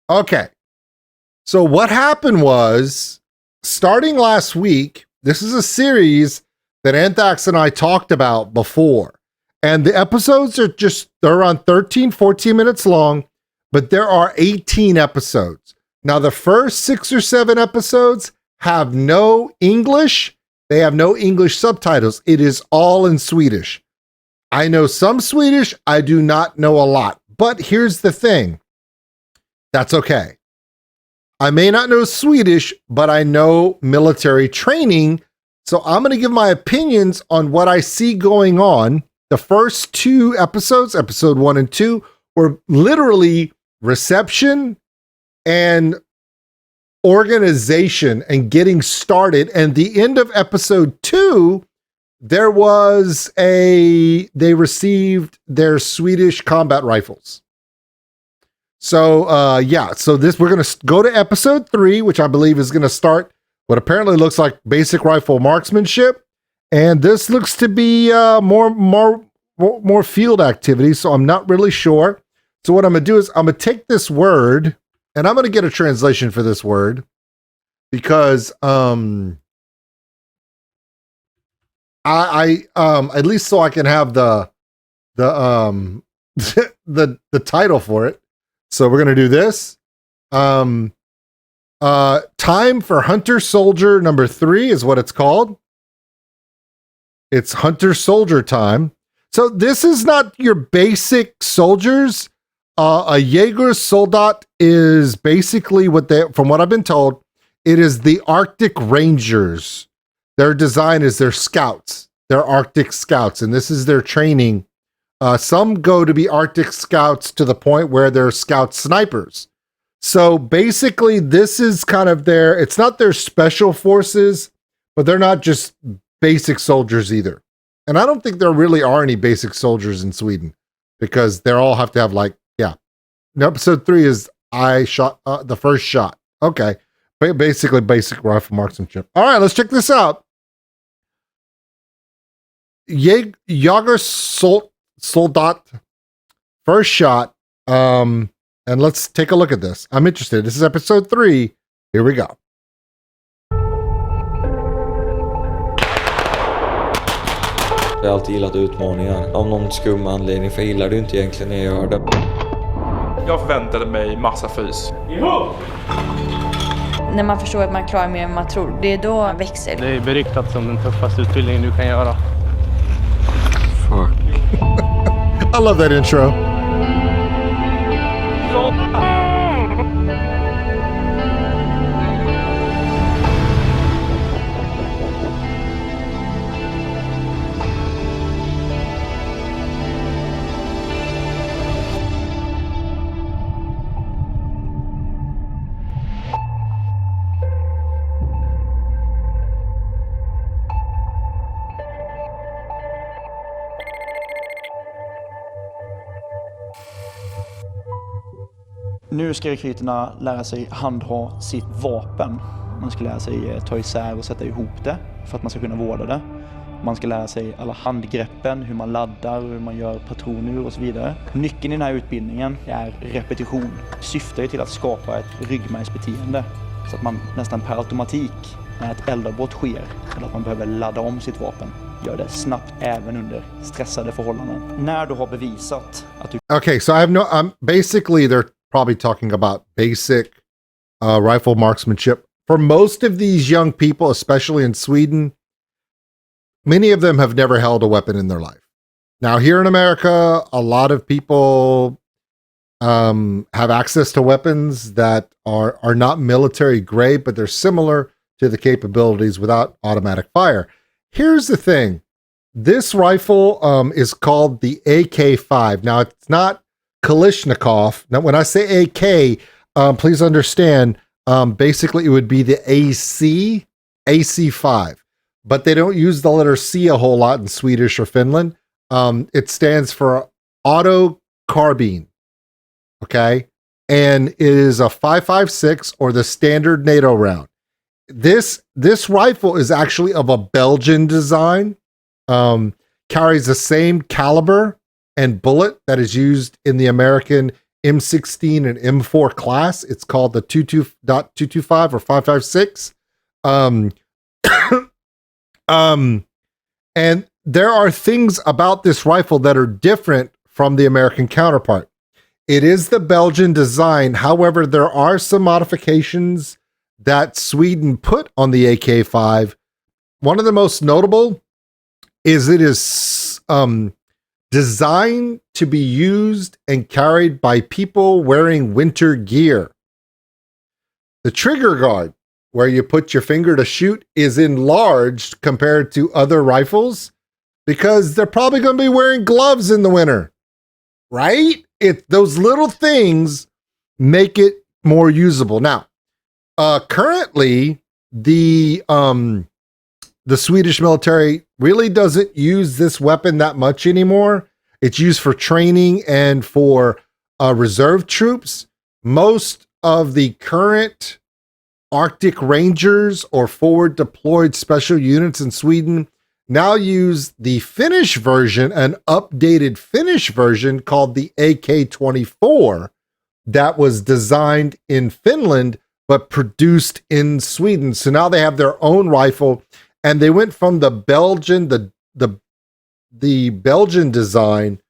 Okay. So what happened was, starting last week, this is a series that Anthax and I talked about before. And the episodes are they're around 13, 14 minutes long, but there are 18 episodes. Now, the first 6 or 7 episodes have no English. They have no English subtitles. It is all in Swedish. I know some Swedish. I do not know a lot. But here's the thing. That's okay. I may not know Swedish, but I know military training. So I'm going to give my opinions on what I see going on. The first 2 episodes, episode 1 and 2, were literally reception and organization and getting started. And the end of episode 2, they received their Swedish combat rifles. So, we're going to go to episode 3, which I believe is going to start what apparently looks like basic rifle marksmanship. And this looks to be more field activity. So I'm not really sure. So what I'm going to do is I'm going to take this word and I'm going to get a translation for this word because, I at least so I can have the title for it. So we're going to do this. Time for Hunter Soldier number 3 is what it's called. It's Hunter Soldier time. So this is not your basic soldiers. A Jägarsoldat is basically from what I've been told, it is the Arctic Rangers. Their design is their scouts. They're Arctic scouts, and this is their training. Some go to be Arctic scouts to the point where they're scout snipers. So basically, this is kind of it's not their special forces, but they're not just basic soldiers either. And I don't think there really are any basic soldiers in Sweden because they all have to have episode 3 is I shot the first shot. Okay. Basically basic rifle marksmanship. All right, let's check this out. Jägarsoldat, first shot. And let's take a look at this. I'm interested. This is episode 3. Here we go. Jag har alltid gillat utmaningar. Av någon skum anledning, för jag gillar det inte egentligen när jag gör det. Jag förväntade mig massa fys. När man förstår att man klarar mer än man tror, det är då man växer. Det är beryktat som den tuffaste utbildningen du kan göra. Fuck. I love that intro. Nu ska rekryterna lära sig handha sitt vapen. Man ska lära sig ta isär och sätta ihop det för att man ska kunna vårda det. Man ska lära sig alla handgreppen, hur man laddar, hur man gör patroner och så vidare. Nyckeln i den här utbildningen är repetition. Syftar till att skapa ett ryggmärgsbeteende så att man nästan per automatik när ett eldavbrott sker eller att man behöver ladda om sitt vapen gör det snabbt även under stressade förhållanden. När du har bevisat att du... Okay, so basically they're probably talking about basic rifle marksmanship. For most of these young people, especially in Sweden, many of them have never held a weapon in their life. Now, here in America, a lot of people have access to weapons that are not military grade, but they're similar to the capabilities without automatic fire. Here's the thing. This rifle is called the AK-5. Now, it's not Kalashnikov. Now, when I say AK, please understand, basically it would be the AC-5, but they don't use the letter C a whole lot in Swedish or Finland. It stands for auto carbine. Okay. And it is a 5.56 or the standard NATO round. This rifle is actually of a Belgian design, carries the same caliber and bullet that is used in the American M16 and M4 class. It's called the 22.225 or 5.56. And there are things about this rifle that are different from the American counterpart. It is the Belgian design. However, there are some modifications that Sweden put on the AK-5. One of the most notable is it is designed to be used and carried by people wearing winter gear. The trigger guard, where you put your finger to shoot, is enlarged compared to other rifles because they're probably going to be wearing gloves in the winter, right? Those little things make it more usable. Now, currently, the Swedish military really doesn't use this weapon that much anymore. It's used for training and for reserve troops. Most of the current Arctic Rangers or forward deployed special units in Sweden now use the Finnish version, an updated Finnish version called the AK-24 that was designed in Finland but produced in Sweden. So now they have their own rifle, and they went from the Belgian the Belgian design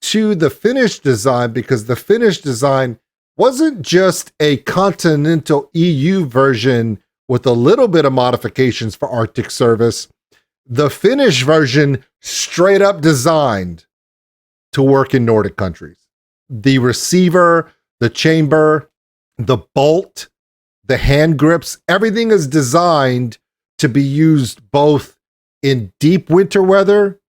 to the Finnish design because the Finnish design wasn't just a continental EU version with a little bit of modifications for Arctic service. The Finnish version straight up designed to work in Nordic countries. The receiver, the chamber, the bolt, the hand grips, everything is designed to be used both in deep winter weather,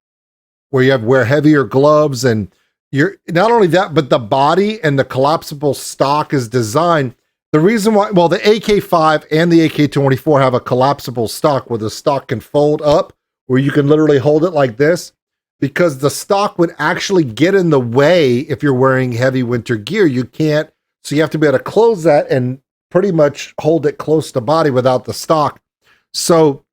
where you have to wear heavier gloves, and you're not only that, but the body and the collapsible stock is designed. The reason why, well, the AK-5 and the AK-24 have a collapsible stock where the stock can fold up, where you can literally hold it like this, because the stock would actually get in the way if you're wearing heavy winter gear. You can't, so you have to be able to close that and pretty much hold it close to body without the stock. So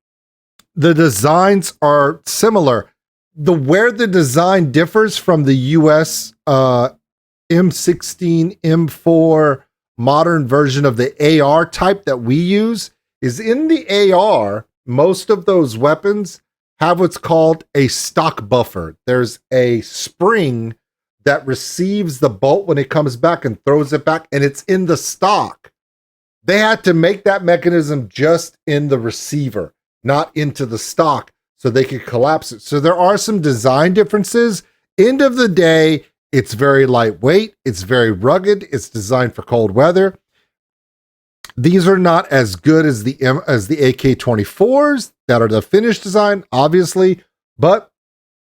the designs are similar. Where the design differs from the US M16, M4 modern version of the AR type that we use is in the AR, most of those weapons have what's called a stock buffer. There's a spring that receives the bolt when it comes back and throws it back, and it's in the stock. They had to make that mechanism just in the receiver, not into the stock, so they could collapse it. So there are some design differences. End of the day, it's very lightweight. It's very rugged. It's designed for cold weather. These are not as good as the AK-24s that are the Finnish design, obviously, but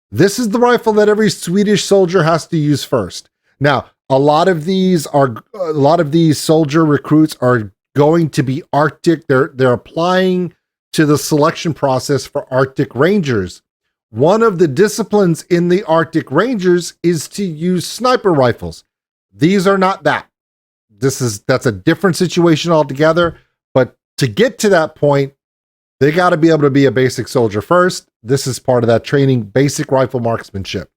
this is the rifle that every Swedish soldier has to use first. Now, a lot of these soldier recruits are going to be Arctic. They're applying to the selection process for Arctic Rangers. One of the disciplines in the Arctic Rangers is to use sniper rifles. These are not that. That's a different situation altogether. But to get to that point, they got to be able to be a basic soldier first. This is part of that training, basic rifle marksmanship.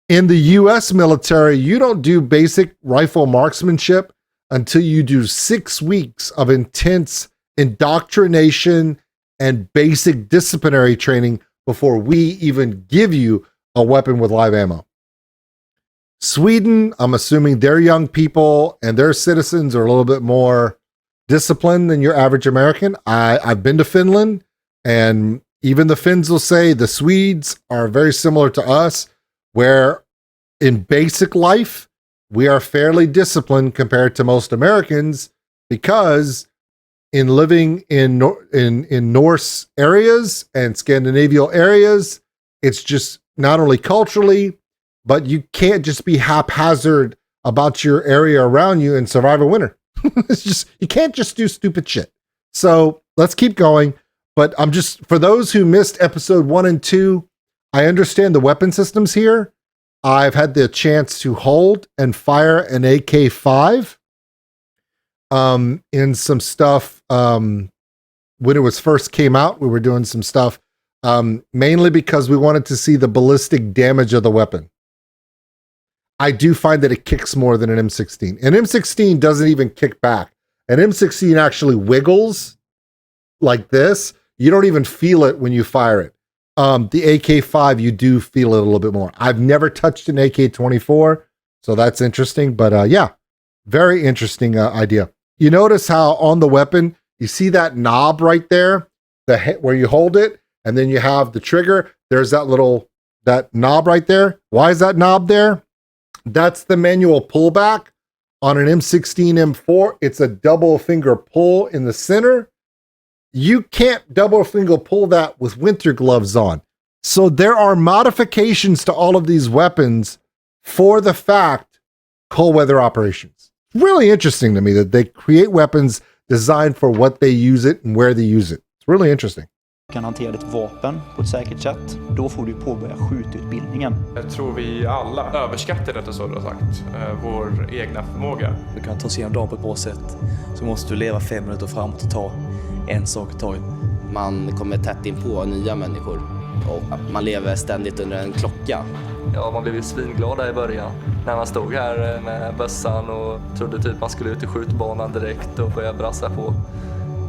In the US military, you don't do basic rifle marksmanship until you do 6 weeks of intense indoctrination and basic disciplinary training before we even give you a weapon with live ammo. Sweden, I'm assuming their young people and their citizens are a little bit more disciplined than your average American. I've been to Finland, and even the Finns will say the Swedes are very similar to us, where in basic life, we are fairly disciplined compared to most Americans, because in living in Norse areas and Scandinavian areas, it's just not only culturally, but you can't just be haphazard about your area around you and survive a winter. It's just, you can't just do stupid shit. So let's keep going. But I'm just, for those who missed episode 1 and 2, I understand the weapon systems here. I've had the chance to hold and fire an AK-5 in some stuff. When it was first came out, we were doing some stuff, mainly because we wanted to see the ballistic damage of the weapon. I do find that it kicks more than an M16. An M16 doesn't even kick back. An M16 actually wiggles like this. You don't even feel it when you fire it. The AK-5, you do feel it a little bit more. I've never touched an AK-24, so that's interesting. But yeah, very interesting idea. You notice how on the weapon, you see that knob right there, where you hold it, and then you have the trigger. There's that knob right there. Why is that knob there? That's the manual pullback. On an M16 M4, it's a double finger pull in the center. You can't double finger pull that with winter gloves on. So there are modifications to all of these weapons for the fact cold weather operations. Really interesting to me that they create weapons designed for what they use it and where they use it. It's really interesting. Kan hantera ditt vapen på ett säkert sätt, då får du påbörja skjututbildningen. Jag tror vi alla överskattar detta, så du har sagt, vår egna förmåga. Du kan ta sig igenom dagen på ett bra sätt, så måste du leva 5 minuter framåt och ta en sak i taget. Man kommer tätt in på nya människor och man lever ständigt under en klocka. Ja, man blev ju svinglad där i början när man stod här med bössan och trodde typ man skulle ut i skjutbanan direkt och börja brassa på.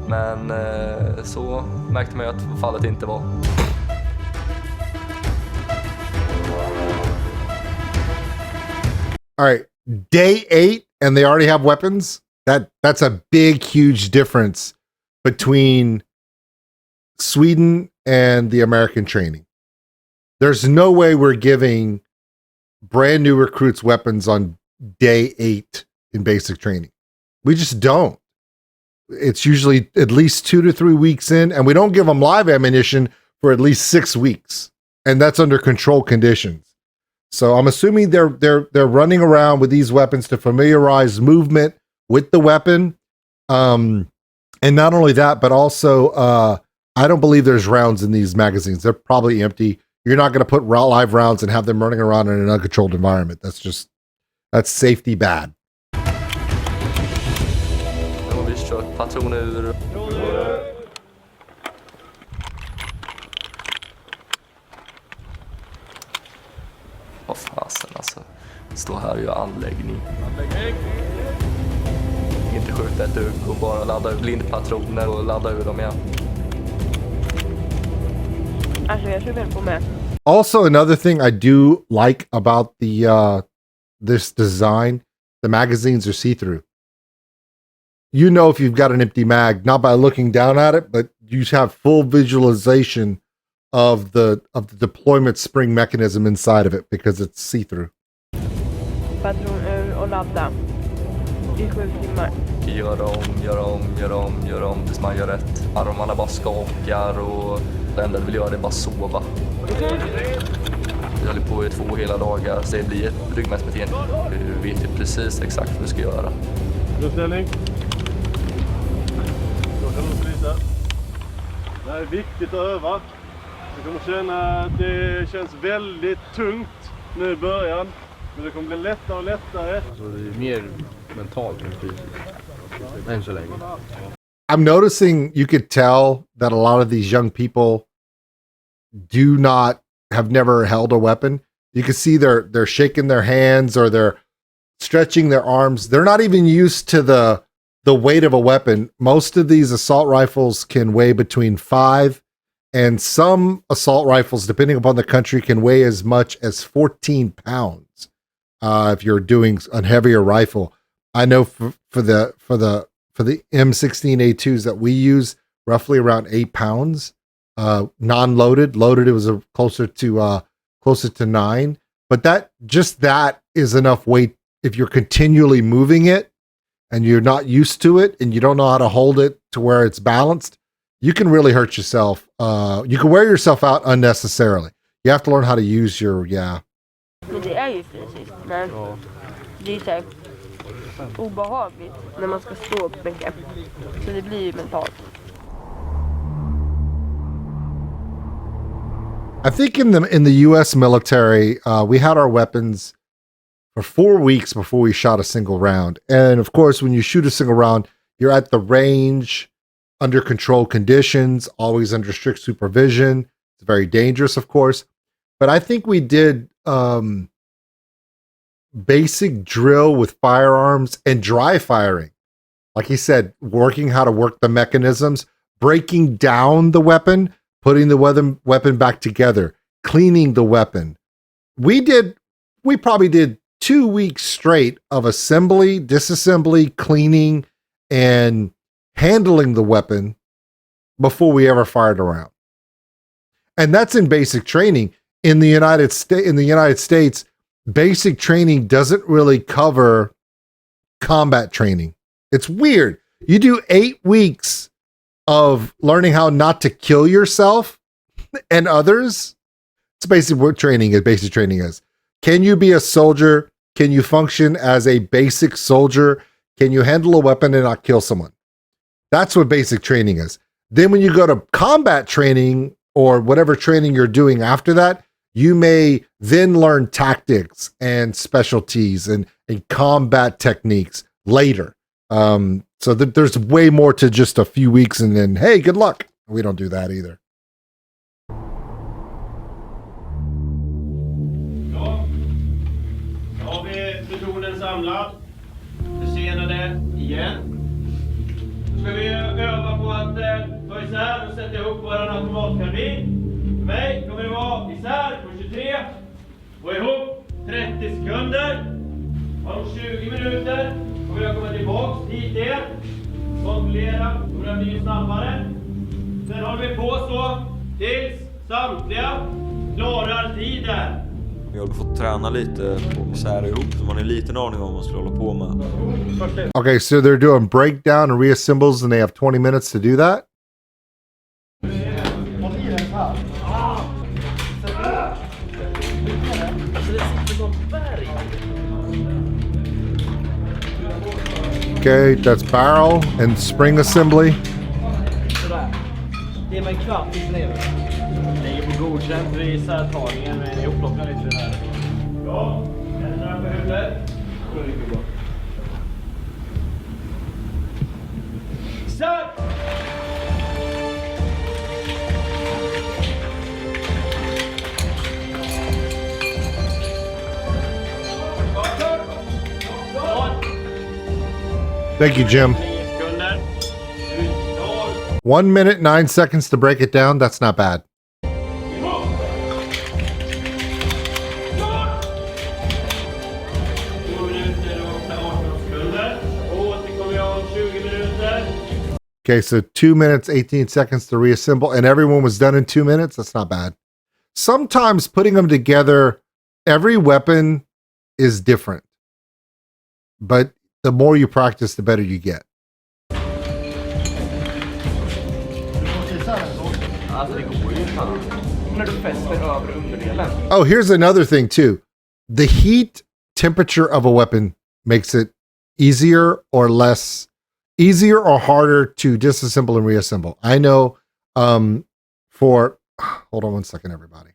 Men så märkte man ju att fallet inte var. All right, day 8 and they already have weapons. That's a big, huge difference between Sweden and the American training. There's no way we're giving brand new recruits weapons on day 8 in basic training. We just don't. It's usually at least 2 to 3 weeks in, and we don't give them live ammunition for at least 6 weeks, and that's under controlled conditions. So I'm assuming they're running around with these weapons to familiarize movement with the weapon, and not only that, but also I don't believe there's rounds in these magazines. They're probably empty. You're not going to put live rounds and have them running around in an uncontrolled environment. That's safety bad. Kört patroner ur. Vad fasen alltså. Stå här och göra anläggning. Inte skjuta ett dugg och bara ladda ur blindpatroner och ladda ur dem igen. Alltså jag kör på med. Also, another thing I do like about this design, the magazines are see-through. You know if you've got an empty mag, not by looking down at it, but you have full visualization of the deployment spring mechanism inside of it because it's see-through. Patron ur och ladda. I 7 timmar. Gör om tills man gör rätt. Armarna bara skakar och det enda du vill göra är bara sova. Vi håller på i 2 hela dagar så det blir ett ryggmärgsbeteende. Du vet ju precis exakt vad du ska göra. Uppställning. Då kan du slita. Det här är viktigt att öva. Du kommer känna att det känns väldigt tungt nu i början. Men det kommer bli lättare och lättare. Alltså det är mer mentalt än fysiskt. Än så länge. I'm noticing you could tell that a lot of these young people have never held a weapon. You can see they're shaking their hands or they're stretching their arms. They're not even used to the weight of a weapon. Most of these assault rifles can weigh between 5 and some assault rifles, depending upon the country, can weigh as much as 14 pounds. If you're doing a heavier rifle, I know for the M16A2s that we use, roughly around 8 pounds. Non-loaded, loaded, it was closer to 9. But that is enough weight. If you're continually moving it and you're not used to it and you don't know how to hold it to where it's balanced, you can really hurt yourself. You can wear yourself out unnecessarily. You have to learn how to use your, Men det är ju fysiskt, men det är så här obehagligt när man ska stå upp mycket. Så det blir ju mentalt. I think in the U.S. military, we had our weapons for 4 weeks before we shot a single round. And of course, when you shoot a single round, you're at the range, under controlled conditions, always under strict supervision. It's very dangerous, of course. But I think we did basic drill with firearms and dry firing. Like he said, working how to work the mechanisms, breaking down the weapon, putting the weapon back together, cleaning the weapon. We probably did 2 weeks straight of assembly, disassembly, cleaning, and handling the weapon before we ever fired a round. And that's in basic training. In the United States, basic training doesn't really cover combat training. It's weird. You do 8 weeks of learning how not to kill yourself and others. It's basically what basic training is. Can you be a soldier? Can you function as a basic soldier? Can you handle a weapon and not kill someone? That's what basic training is. Then when you go to combat training or whatever training you're doing after that, you may then learn tactics and specialties and combat techniques later. So there's way more to just a few weeks and then, hey, good luck. We don't do that either. Då har vi plutonen samlad. Försenade igen. Då ska vi öva på att ta isär och sätta ihop vår automatkarbin. För mig kommer det vara isär på 23 och ihop 30 sekunder. Om 20 minuter kommer jag komma tillbaks hit igen. Kontrollera, kommer jag bli snabbare. Sen håller vi på så tills samtliga klarar tiden. Vi har fått träna lite på att sära ihop så man har en liten aning om vad man ska hålla på med. Okay, so they're doing breakdown and reassembles and they have 20 minutes to do that? Okay, that's barrel and spring assembly. Det är med kvart i slevet. Ligger på godkänt vid särtagningen med ihoplockad lite där. Ja, händerna på huvudet. Sär! Thank you, Jim. 1 minute, 9 seconds to break it down. That's not bad. Okay, so 2 minutes, 18 seconds to reassemble, and everyone was done in 2 minutes. That's not bad. Sometimes putting them together, every weapon is different. But the more you practice, the better you get. Oh, here's another thing too. The heat temperature of a weapon makes it easier or harder to disassemble and reassemble. I know hold on 1 second, everybody.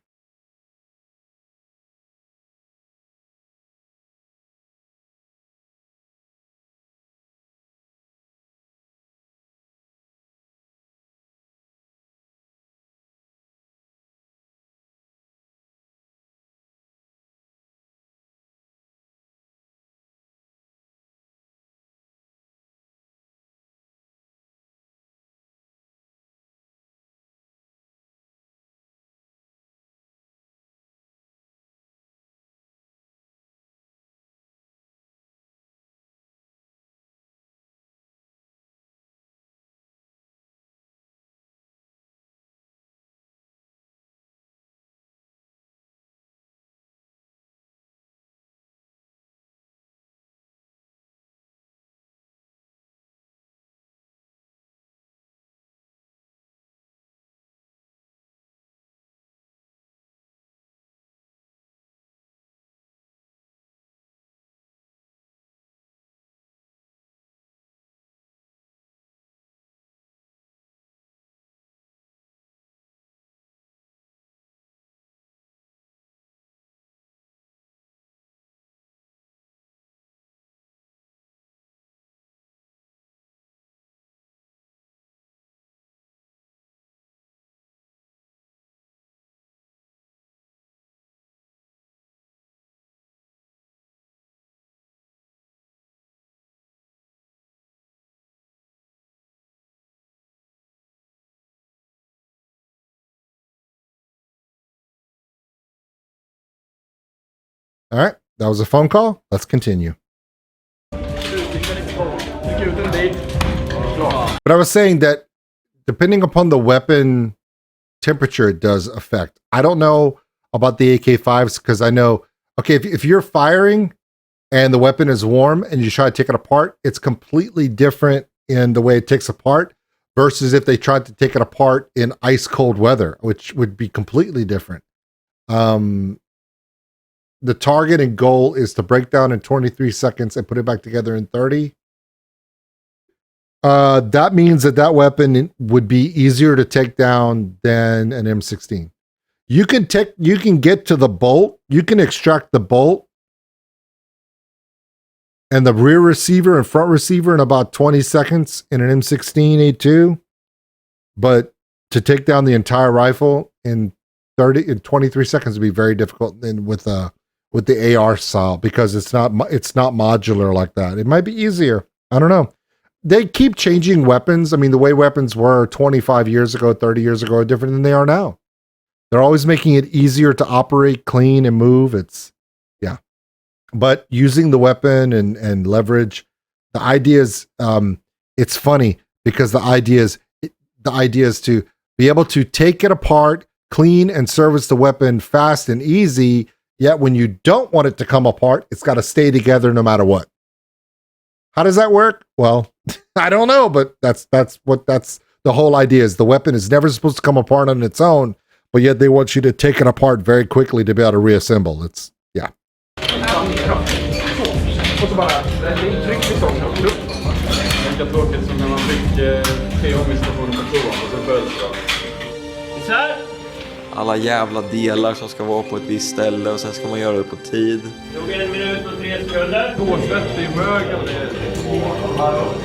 All right, that was a phone call. Let's continue. But I was saying that depending upon the weapon temperature, it does affect. I don't know about the AK-5s because I know, okay, if you're firing and the weapon is warm and you try to take it apart, it's completely different in the way it takes apart versus if they tried to take it apart in ice cold weather, which would be completely different. The target and goal is to break down in 23 seconds and put it back together in 30. That means that weapon would be easier to take down than an M16. You can get to the bolt, you can extract the bolt and the rear receiver and front receiver in about 20 seconds in an M16 A2, but to take down the entire rifle in 23 seconds would be very difficult than with the AR style because it's not modular like that. It might be easier. I don't know. They keep changing weapons. I mean, the way weapons were 25 years ago, 30 years ago are different than they are now. They're always making it easier to operate, clean, and move. Yeah. But using the weapon and leverage, the idea is, it's funny because the idea is to be able to take it apart, clean, and service the weapon fast and easy. Yet when you don't want it to come apart, it's got to stay together no matter what. How does that work? Well, I don't know, but that's the whole idea is the weapon is never supposed to come apart on its own, but yet they want you to take it apart very quickly to be able to reassemble. It's, yeah. Alla jävla delar som ska vara på ett visst ställe och sen ska man göra det på tid. Tog 1 minut och 3 sekunder. Hårsvett i mögen.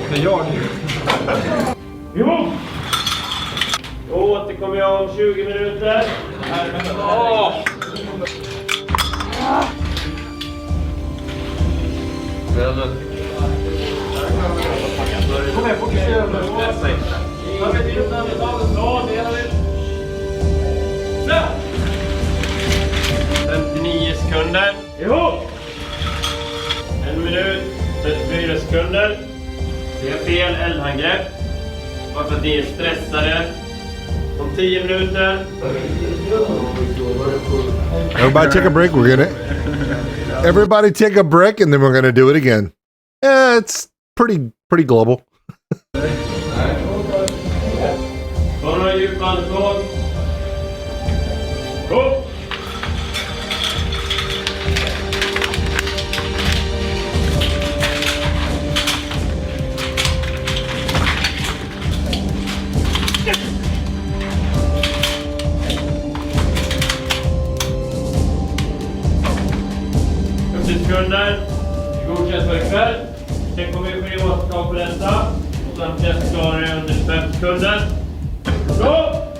Det är jag. Jo! Då återkommer jag om 20 minuter. Kom här, fokusera på stressa inte. Jag vet inte när vi tar en dag, det är det. 59 sekunder. Ihop! 1 minut, 34 sekunder. Det är fel eldhandgrepp. Varför att ni är stressade. Om 10 minuter. Everybody take a break. Everybody take a break and then we're gonna do it again. It's pretty global. Ta några djupa andetag. Gå! Sekunder. Godkänt för ikväll. Sen kommer vi ske återtag på detta. Och samtliga klarar under 5 sekunder. Så,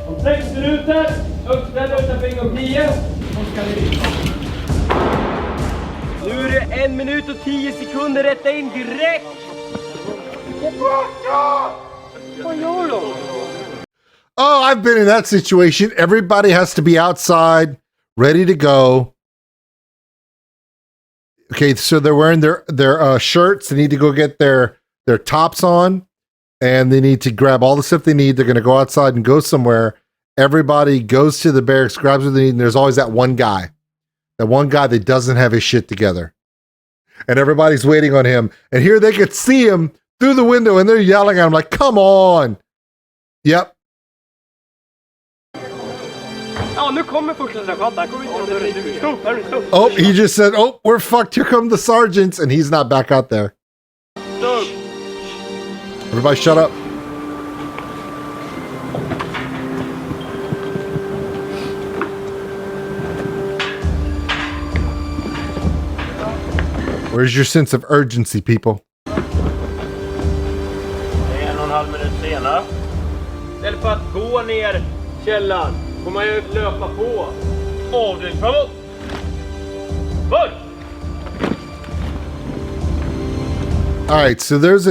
om 6 minuter. Uppställ utanför ingång 10. Nu är det 1 minut och 10 sekunder. Rätta in direkt. Vad gör de? Oh, I've been in that situation. Everybody has to be outside, ready to go. Okay, so they're wearing their shirts. They need to go get their tops on, and they need to grab all the stuff they need. They're going to go outside and go somewhere. Everybody goes to the barracks, grabs what they need, and there's always that one guy that doesn't have his shit together. And everybody's waiting on him. And here they could see him through the window, and they're yelling at him like, come on. Yep. Oh, he just said, oh, we're fucked. Here come the sergeants. And he's not back out there. Everybody shut up. Where's your sense of urgency, people? 1,5 minut senare. Istället för att gå ner källan får man ju löpa på. Avdelning framåt. Bort! All right, so there's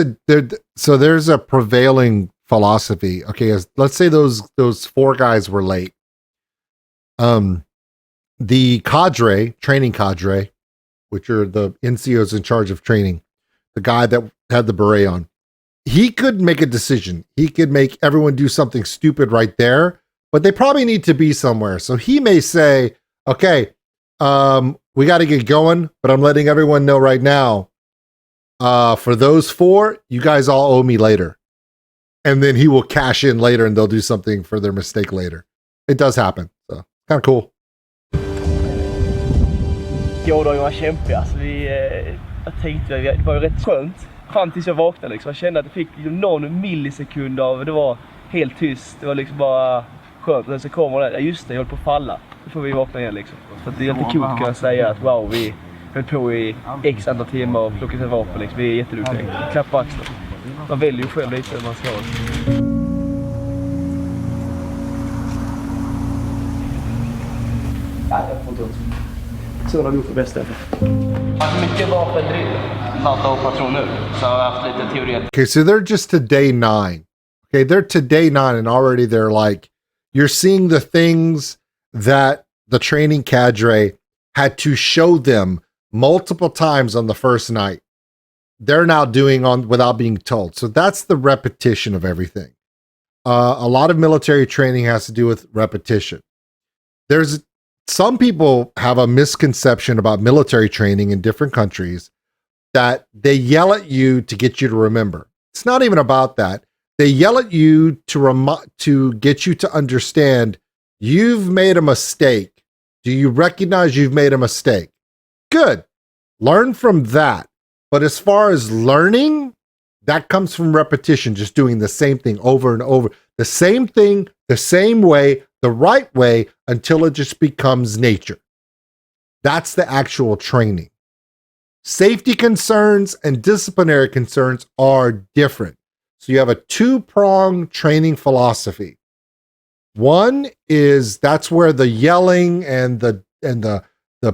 a prevailing philosophy. Okay, let's say those 4 guys were late. The training cadre, which are the NCOs in charge of training, the guy that had the beret on, he could make a decision. He could make everyone do something stupid right there, but they probably need to be somewhere. So he may say, okay, we got to get going, but I'm letting everyone know right now, for those 4, you guys all owe me later. And then he will cash in later and they'll do something for their mistake later. It does happen. So kind of cool. Gårdagen var kämpig. Alltså jag tänkte, det var ju rätt skönt. Fram tills jag vaknade liksom. Jag kände att jag fick liksom någon millisekund av, det var helt tyst. Det var liksom bara skönt. Och sen så kommer det, just det, jag höll på att falla. Då får vi vakna igen liksom. Så det är lite kul kan jag säga att wow, vi höll på i x antal timmar och plockat ett vapen liksom. Vi är jätteduktiga. Klapp på axeln. Man väljer ju själv lite hur man ska ha det. Ja, jag får inte ont. Så har vi gjort det bästa. Alltså mycket vapendrill. Nata och patroner. Så har jag haft lite teoretiskt. Okay, so they're just to day 9. Okay, they're to day 9 and already they're like, you're seeing the things that the training cadre had to show them multiple times on the first night. They're now doing on without being told. So that's the repetition of everything. A lot of military training has to do with repetition. There's some people have a misconception about military training in different countries that they yell at you to get you to remember. It's not even about that. They yell at you to get you to understand you've made a mistake. Do you recognize you've made a mistake? Good. Learn from that. But as far as learning, that comes from repetition, just doing the same thing over and over. The same thing, the same way, the right way, until it just becomes nature. That's the actual training. Safety concerns and disciplinary concerns are different. So you have a 2-pronged training philosophy. One is that's where the yelling and the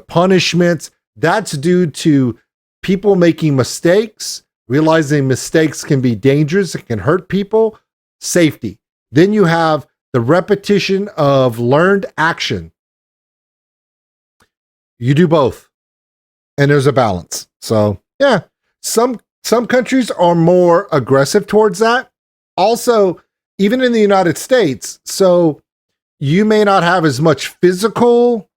punishments, that's due to people making mistakes, realizing mistakes can be dangerous, it can hurt people, safety. Then you have the repetition of learned action. You do both. And there's a balance. So, yeah, some countries are more aggressive towards that. Also, even in the United States, so you may not have as much physical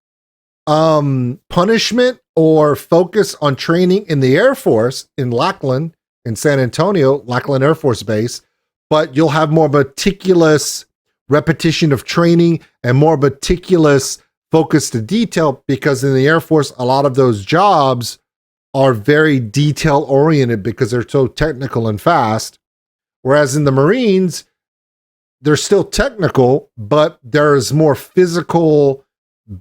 punishment or focus on training in the Air Force in Lackland, in San Antonio, Lackland Air Force Base, but you'll have more meticulous repetition of training and more meticulous focus to detail, because in the Air Force, a lot of those jobs are very detail oriented because they're so technical and fast. Whereas in the Marines, they're still technical, but there's more physical,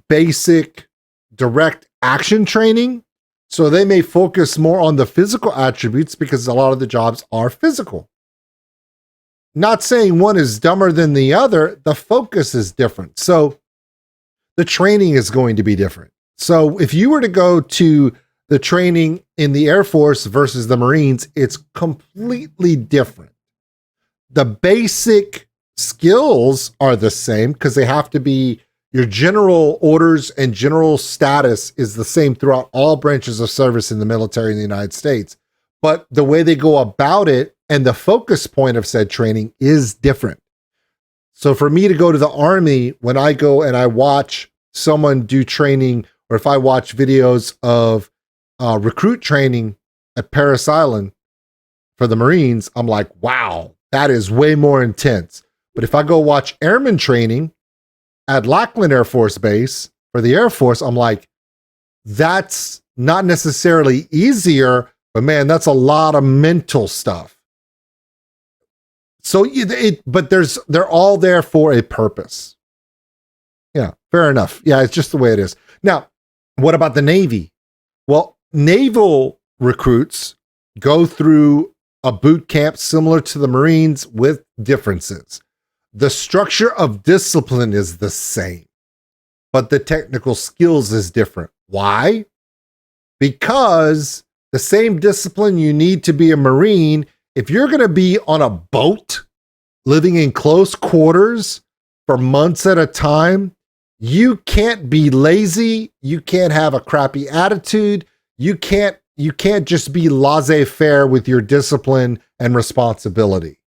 basic, direct action training. So they may focus more on the physical attributes because a lot of the jobs are physical. Not saying one is dumber than the other, the focus is different. So the training is going to be different. So if you were to go to the training in the Air Force versus the Marines, it's completely different. The basic skills are the same because they have to be, your general orders and general status is the same throughout all branches of service in the military in the United States. But the way they go about it and the focus point of said training is different. So for me to go to the Army, when I go and I watch someone do training, or if I watch videos of recruit training at Parris Island for the Marines, I'm like, wow, that is way more intense. But if I go watch airman training at Lackland Air Force Base for the Air Force, I'm like, that's not necessarily easier, but man, that's a lot of mental stuff. So but they're all there for a purpose. Yeah, fair enough. Yeah, it's just the way it is. Now, what about the Navy? Well, naval recruits go through a boot camp similar to the Marines with differences. The structure of discipline is the same, but the technical skills is different. Why? Because the same discipline you need to be a Marine, if you're going to be on a boat, living in close quarters for months at a time, you can't be lazy. You can't have a crappy attitude. you can't just be laissez-faire with your discipline and responsibility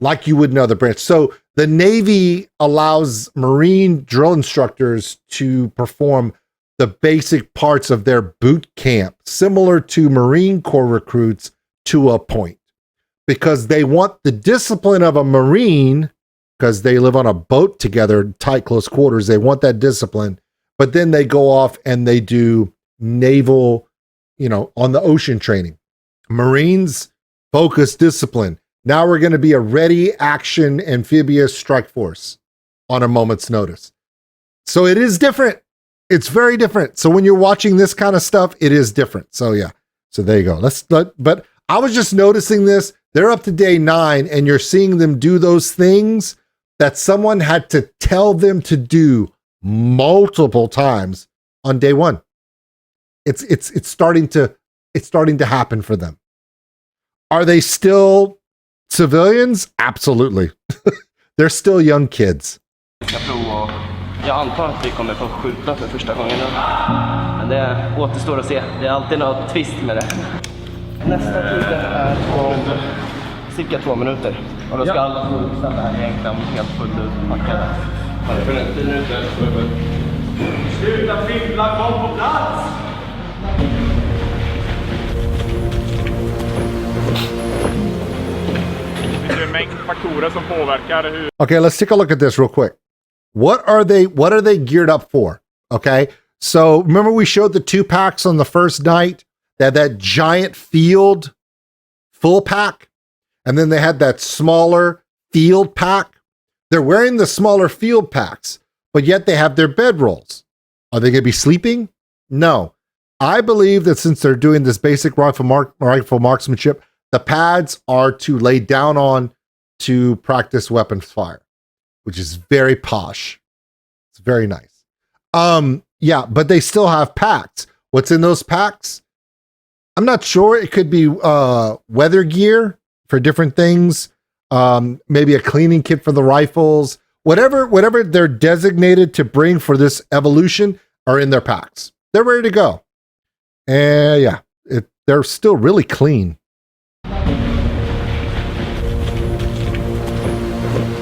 like you would in other branches. So the Navy allows Marine drill instructors to perform the basic parts of their boot camp, similar to Marine Corps recruits to a point, because they want the discipline of a Marine, because they live on a boat together in tight, close quarters. They want that discipline, but then they go off and they do naval, on the ocean training. Marines focus discipline. Now we're going to be a ready action amphibious strike force on a moment's notice. So it is different. It's very different. So when you're watching this kind of stuff, it is different. So yeah. So there you go. But I was just noticing this. They're up to day 9 and you're seeing them do those things that someone had to tell them to do multiple times on day 1. It's starting to happen for them. Are they still civilians? Absolutely. They're still young kids. Jag antar att vi kommer få skjuta för första gången. Men det återstår att se. Det är alltid något twist med det. Nästa tid är på cirka 2 minuter. Och då ska alla stanna här egentligen helt fullt ut packade. För 10 minuter. Sluta fippla, kom på plats! Det är en mängd faktorer som påverkar hur... Okay, let's take a look at this real quick. What are they geared up for? Okay. So remember we showed the 2 packs on the first night, that giant field full pack, and then they had that smaller field pack. They're wearing the smaller field packs, but yet they have their bedrolls. Are they going to be sleeping? No. I believe that since they're doing this basic rifle marksmanship, the pads are to lay down on to practice weapons fire, which is very posh. It's very nice. Yeah, but they still have packs. What's in those packs? I'm not sure. It could be weather gear for different things. Maybe a cleaning kit for the rifles. Whatever they're designated to bring for this evolution are in their packs. They're ready to go. And yeah, they're still really clean.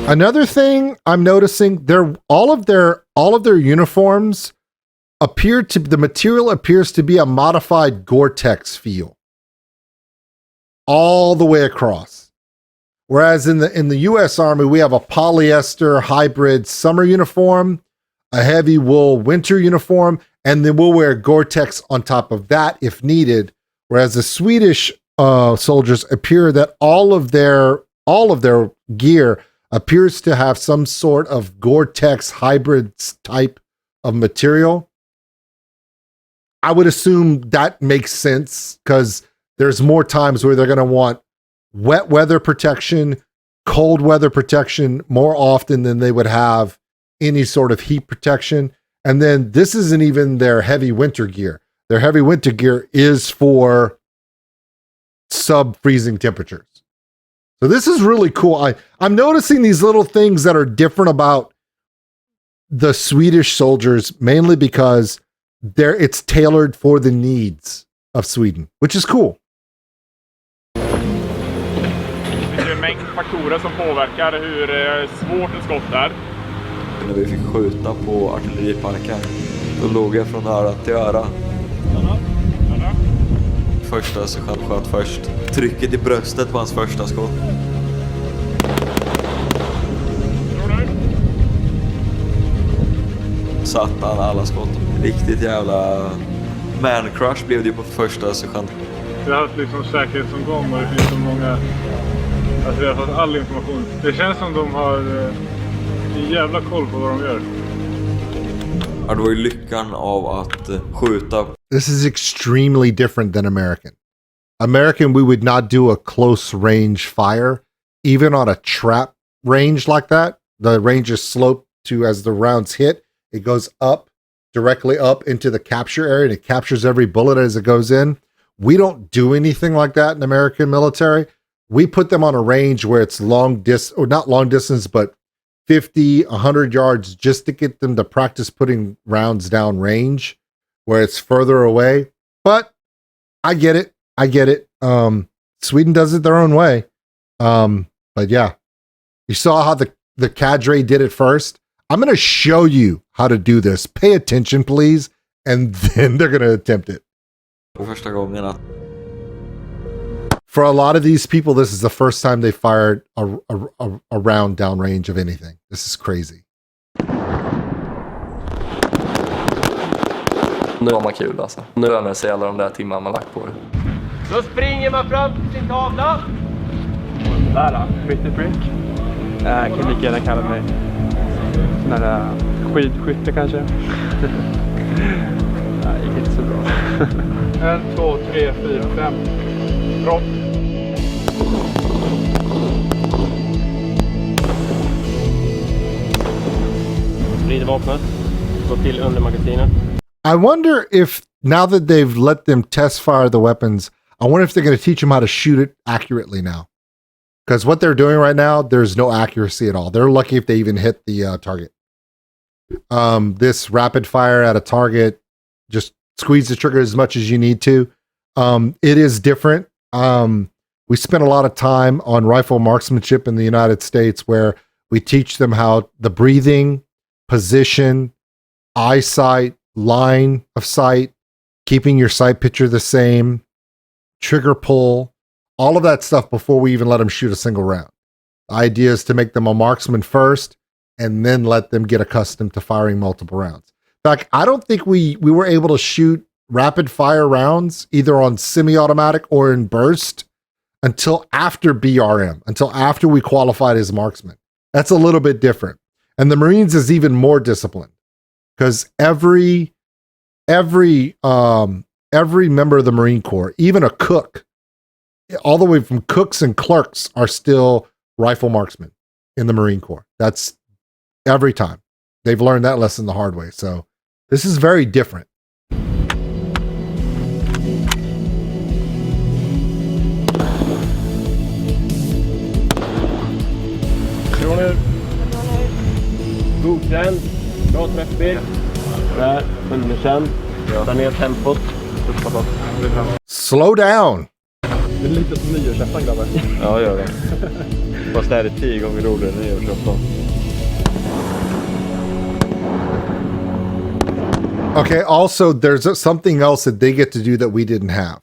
Another thing I'm noticing, all of their uniforms the material appears to be a modified Gore-Tex feel all the way across. Whereas in the US Army, we have a polyester hybrid summer uniform, a heavy wool winter uniform, and then we'll wear Gore-Tex on top of that if needed. Whereas the Swedish soldiers appear that all of their gear appears to have some sort of Gore-Tex hybrid type of material. I would assume that makes sense because there's more times where they're going to want wet weather protection, cold weather protection more often than they would have any sort of heat protection. And then this isn't even their heavy winter gear. Their heavy winter gear is for sub-freezing temperatures. So this is really cool. I'm noticing these little things that are different about the Swedish soldiers, mainly because it's tailored for the needs of Sweden, which is cool. Det är en mängd faktorer som påverkar hur svårt ett skott är. När vi fick skjuta på artilleriparken, då låg jag från öra till öra. Första så han sköt först. Trycket i bröstet på hans första skott. Satt han alla skott. Riktigt jävla man crush blev det ju på första sekund. Vi har haft liksom säkerhetsomgång och det finns så många... Alltså vi har fått all information. Det känns som de har en jävla koll på vad de gör. Ja, det var ju lyckan av att skjuta. This is extremely different than American. American, we would not do a close range fire. Even on a trap range like that, the range is sloped to, as the rounds hit, it goes up, directly up into the capture area, and it captures every bullet as it goes in. We don't do anything like that in American military. We put them on a range where it's not long distance, but 50, 100 yards just to get them to practice putting rounds down range. where it's further away. But I get it. Sweden does it their own way. But yeah, you saw how the cadre did it first. I'm going to show you how to do this. Pay attention, please. And then they're going to attempt it. Första gången att For a lot of these people, this is the first time they fired a round downrange of anything. This is crazy. Nu har man kul alltså. Nu lönar det sig alla de där timmarna man lagt på det. Då springer man fram till sin tavla. Där då, pretty prick. Jag kan lika gärna kalla mig sån här skidskytte kanske. Nej, gick inte så bra. 1, 2, 3, 4, 5. Bra. Vrider vapnet. Gå till undermagasinet. I wonder if now that they've let them test fire the weapons, I wonder if they're going to teach them how to shoot it accurately now. Because what they're doing right now, there's no accuracy at all. They're lucky if they even hit the target. This rapid fire at a target, just squeeze the trigger as much as you need to. It is different. We spent a lot of time on rifle marksmanship in the United States where we teach them how the breathing, position, eyesight, line of sight, keeping your sight picture the same, trigger pull, all of that stuff before we even let them shoot a single round. The idea is to make them a marksman first and then let them get accustomed to firing multiple rounds. In fact, I don't think we were able to shoot rapid fire rounds either on semi-automatic or in burst until after BRM, until after we qualified as marksmen. That's a little bit different. And the Marines is even more disciplined because every member of the Marine Corps, even a cook, all the way from cooks and clerks, are still rifle marksmen in the Marine Corps. That's every time. They've learned that lesson the hard way. So this is very different. Godkänd. Bra träffbild. Där, underkänd. Ta ner tempot. Slow down. Det är lite som nyårsafton, grabbar. Ja, gör det. Fast det här är 10 gånger roligare än nyårsafton. Okay, also there's something else that they get to do that we didn't have.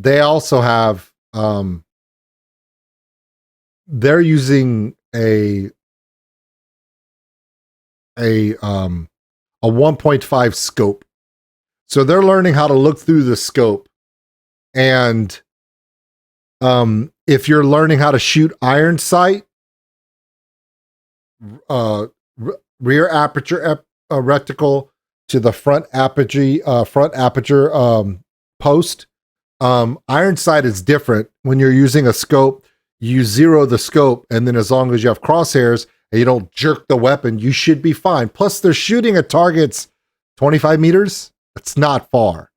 They also have they're using a 1.5 scope. So they're learning how to look through the scope. And if you're learning how to shoot iron sight, rear aperture reticle to the front aperture post, iron sight is different. When you're using a scope, you zero the scope, and then as long as you have crosshairs and you don't jerk the weapon, you should be fine. Plus, they're shooting at targets 25 meters. It's not far.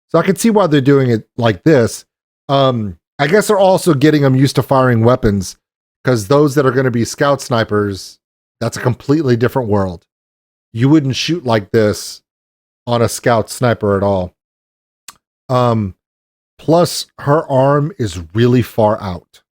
So I can see why they're doing it like this. I guess they're also getting them used to firing weapons, because those that are going to be scout snipers, that's a completely different world. You wouldn't shoot like this on a scout sniper at all. Plus, her arm is really far out.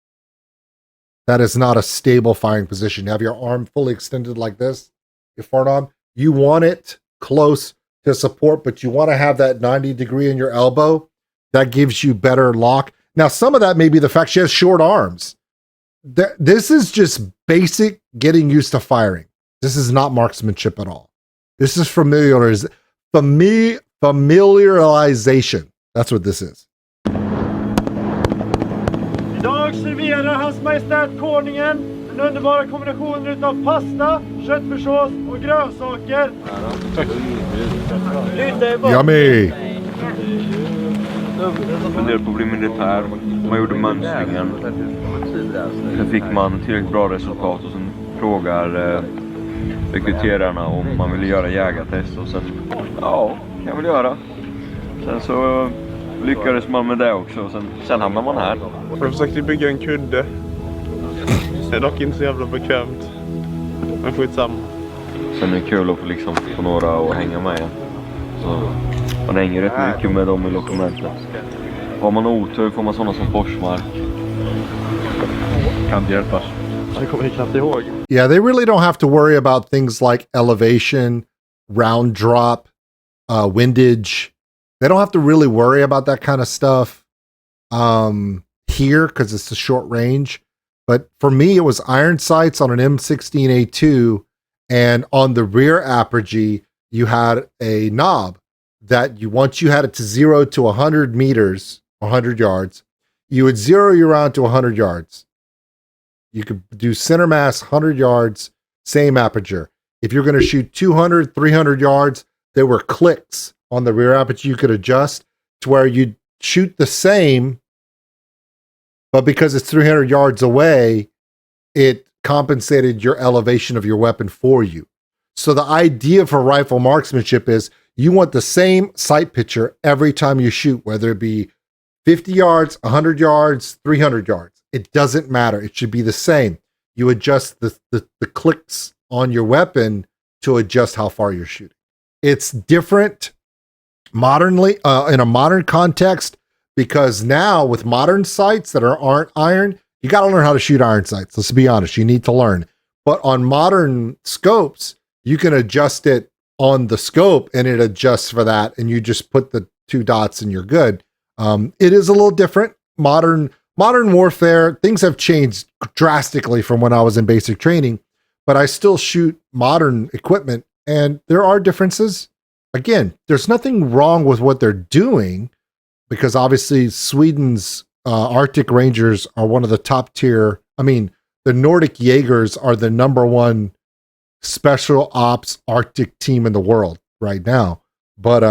That is not a stable firing position. You have your arm fully extended like this, your forearm. You want it close to support, but you want to have that 90 degree in your elbow. That gives you better lock. Now, some of that may be the fact she has short arms. This is just basic getting used to firing. This is not marksmanship at all. This is familiarization. That's what this is. Idag serverar Hans Majestät Konungen den underbara kombinationen utav pasta, köttfärssås och grönsaker. Yummy! Jag funderade på att bli militär. Man gjorde mönstringen. Sen fick man tillräckligt bra resultat och sen frågar rekryterarna om man ville göra jägartest. Och sen, ja, jag vill göra. Sen så lyckades man med det också. Och sen hamnar man här. Jag försökte bygga en kudde. Det är dock inte så jävla bekvämt. Men skitsamma. Sen är det kul att få några att hänga med. Så man hänger rätt mycket med dem i logementet. Har man otur får man sådana som Forsmark. Kan det hjälpas. Det kommer jag knappt ihåg. Yeah, they really don't have to worry about things like elevation, round drop, windage. They don't have to really worry about that kind of stuff here because it's a short range. But for me, it was iron sights on an M16A2, and on the rear apogee, you had a knob that once you had it to 0 to 100 meters, 100 yards, you would zero your round to 100 yards. You could do center mass 100 yards, same aperture. If you're going to shoot 200, 300 yards, there were clicks on the rear aperture you could adjust to where you'd shoot the same, but because it's 300 yards away, it compensated your elevation of your weapon for you. So the idea for rifle marksmanship is you want the same sight picture every time you shoot, whether it be 50 yards, 100 yards, 300 yards. It doesn't matter. It should be the same. You adjust the clicks on your weapon to adjust how far you're shooting. It's different modernly, in a modern context, because now with modern sights that aren't iron, you got to learn how to shoot iron sights. Let's be honest. You need to learn. But on modern scopes, you can adjust it on the scope and it adjusts for that. And you just put the 2 dots and you're good. It is a little different. Modern warfare, things have changed drastically from when I was in basic training, but I still shoot modern equipment and there are differences. Again, there's nothing wrong with what they're doing because obviously Sweden's Arctic Rangers are one of the top tier. I mean, the Nordic Jägers are the #1 special ops Arctic team in the world right now. But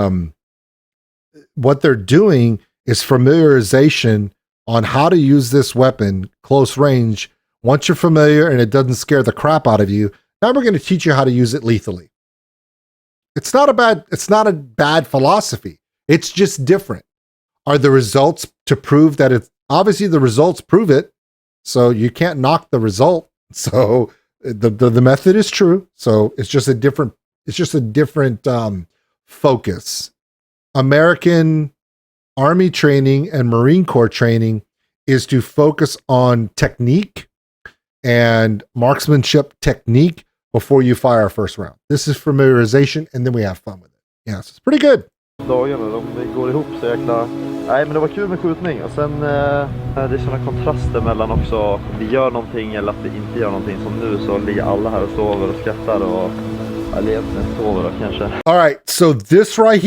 what they're doing is familiarization on how to use this weapon close range. Once you're familiar and it doesn't scare the crap out of you, now we're going to teach you how to use it lethally. It's not a bad philosophy. It's just different. Are the results to prove that it's obviously the results prove it. So you can't knock the result. So the method is true. So it's just a different focus. American Army training and Marine Corps training is to focus on technique and marksmanship technique before you fire a first round. This is familiarization and then we have fun with it. Yeah, so it's pretty good. Dagarna, de går ihop så jäkla... Nej, men det var kul med skjutning. Och sen det är sådana kontraster mellan också om vi gör någonting eller att vi inte gör någonting. Som nu så ligger alla här och sover och skrattar och eleverna sover och kanske. All right, so this right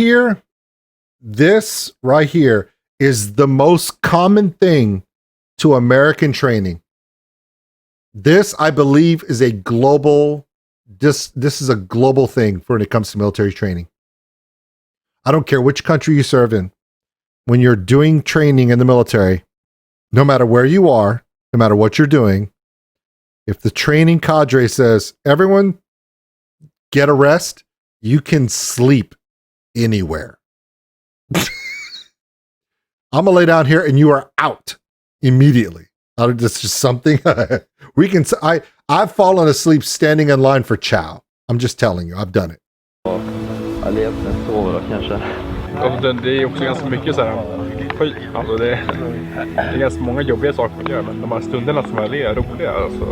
here is the most common thing to American training. This, I believe, is a global, this is a global thing when it comes to military training. I don't care which country you serve in. When you're doing training in the military, no matter where you are, no matter what you're doing, if the training cadre says, everyone get a rest, you can sleep anywhere. I'm gonna lay down here and you are out immediately. That's just something we can. I've fallen asleep standing in line for chow. I'm just telling you, I've done it. Det är också ganska mycket så här skit. Alltså det är ganska många jobbiga saker man gör, men de här stunderna som väl är roliga, alltså,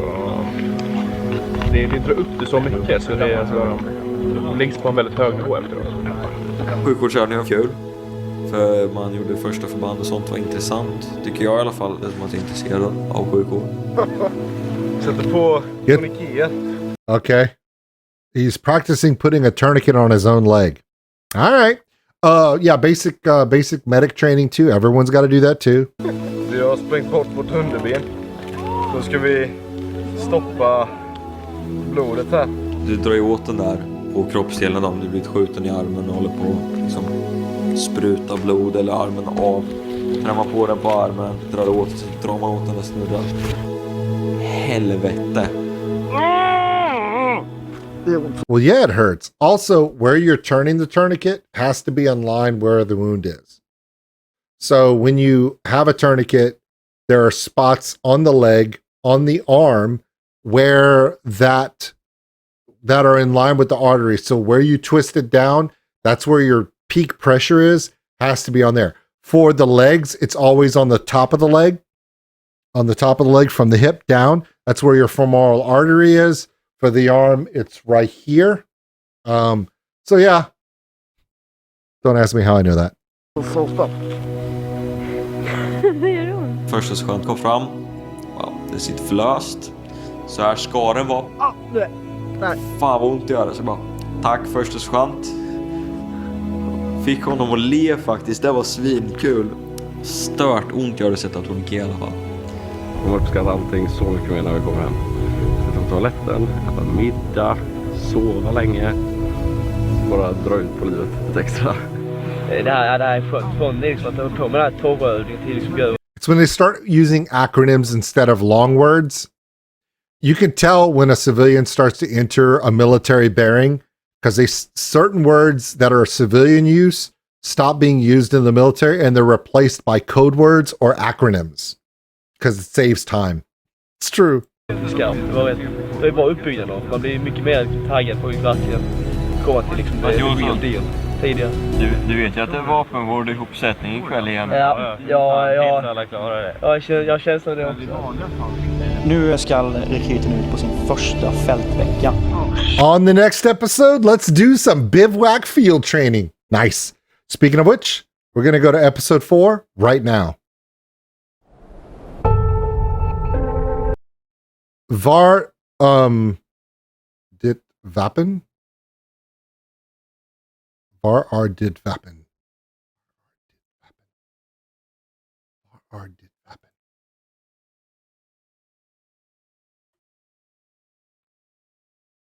det drar upp det så mycket så det är alltså, läggs på en väldigt hög nivå efteråt. Sjukvårdskörning var kul. För man gjorde första förband och sånt var intressant. Tycker jag i alla fall, att man är intresserad av sjukvård. Sätter på tourniquet. Okay. He's practicing putting a tourniquet on his own leg. All right. Yeah, basic medic training too. Everyone's got to do that too. Vi har sprängt bort vårt underben. Då ska vi stoppa blodet här. Du drar ju åt den där på kroppsdelen om du blivit skjuten i armen och håller på liksom spruta blod eller armen av. Krämma på den på armen, drar man åt den och snurrar. Helvete. Well, yeah, it hurts. Also, where you're turning the tourniquet has to be in line where the wound is. So when you have a tourniquet, there are spots on the leg, on the arm, where that are in line with the artery. So where you twist it down, that's where your peak pressure is has to be on there. For the legs, it's always on the top of the leg. On the top of the leg from the hip down. That's where your femoral artery is. For the arm, it's right here. So yeah. Don't ask me how I know that. Första skönt kom fram. Ja, det sitter förlöst. Så här ska den vara. Fan vad ont det gör. Så bara, tack första skönt. Fick honom att le faktiskt. Det var svinkul. Stört ont gör det sett att hon gick i alla fall. De uppskattar allting så mycket mer när vi kommer hem. Sätta på toaletten, äta middag, sova länge. Bara dra ut på livet lite extra. Det här är skönt. Från det liksom att de på med den här torrövningen till liksom gå. It's when they start using acronyms instead of long words. You can tell when a civilian starts to enter a military bearing because certain words that are civilian use stop being used in the military and they're replaced by code words or acronyms because it saves time. It's true. Det är bra uppbyggnad då. Man blir mycket mer taggad på att verkligen komma till liksom det real deal tidigare. Du vet ju att det är vapenvård i ihopsättning ikväll igen. Ja. Jag känner som det också. Nu ska rekryten ut på sin första fältvecka. On the next episode, let's do some bivouac field training. Nice. Speaking of which, we're going to go to episode 4 right now. Var dit vapen? Var dit vapen? Var dit vapen?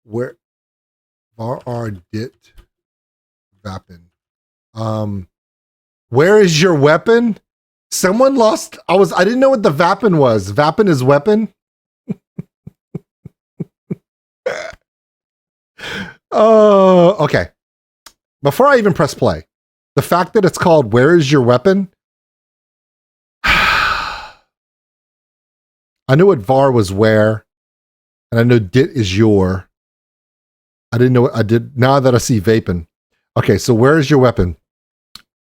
Where? Var dit vapen? Where is your weapon? Someone lost. I didn't know what the vapen was. Vapen is weapon. Oh, okay. Before I even press play, the fact that it's called Where is Your Weapon? I knew what var was where, and I know dit is your. I didn't know what I did. Now that I see vaping. Okay, so where is your weapon?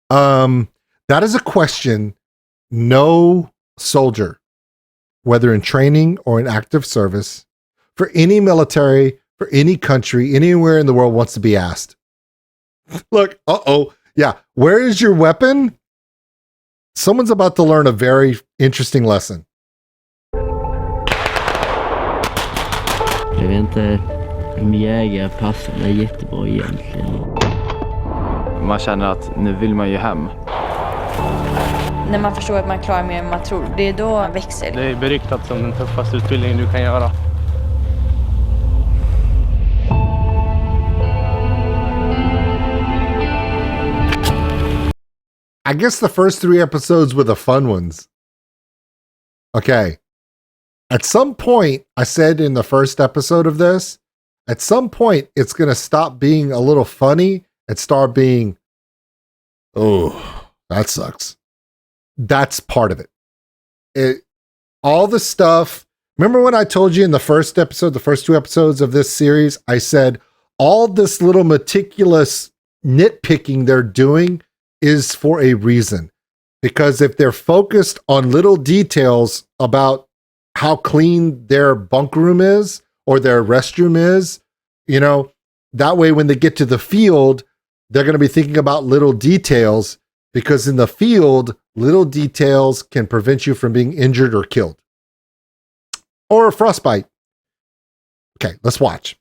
That is a question no soldier, whether in training or in active service, for any military, for any country, anywhere in the world wants to be asked. Look, yeah, where is your weapon? Someone's about to learn a very interesting lesson. Jag vet inte om jägare passar mig jättebra egentligen. Man känner att nu vill man ju hem. När man förstår att man klarar mer än man tror, det är då man växer. Det är beryktat som den tuffaste utbildningen du kan göra. I guess the first 3 episodes were the fun ones. Okay. At some point, I said in the first episode of this, at some point, it's going to stop being a little funny and start being, oh, that sucks. That's part of it. All the stuff. Remember when I told you in the first episode, the first 2 episodes of this series, I said all this little meticulous nitpicking they're doing is for a reason. Because if they're focused on little details about how clean their bunk room is or their restroom is, that way when they get to the field, they're going to be thinking about little details, because in the field, little details can prevent you from being injured or killed. Or frostbite. Okay, let's watch.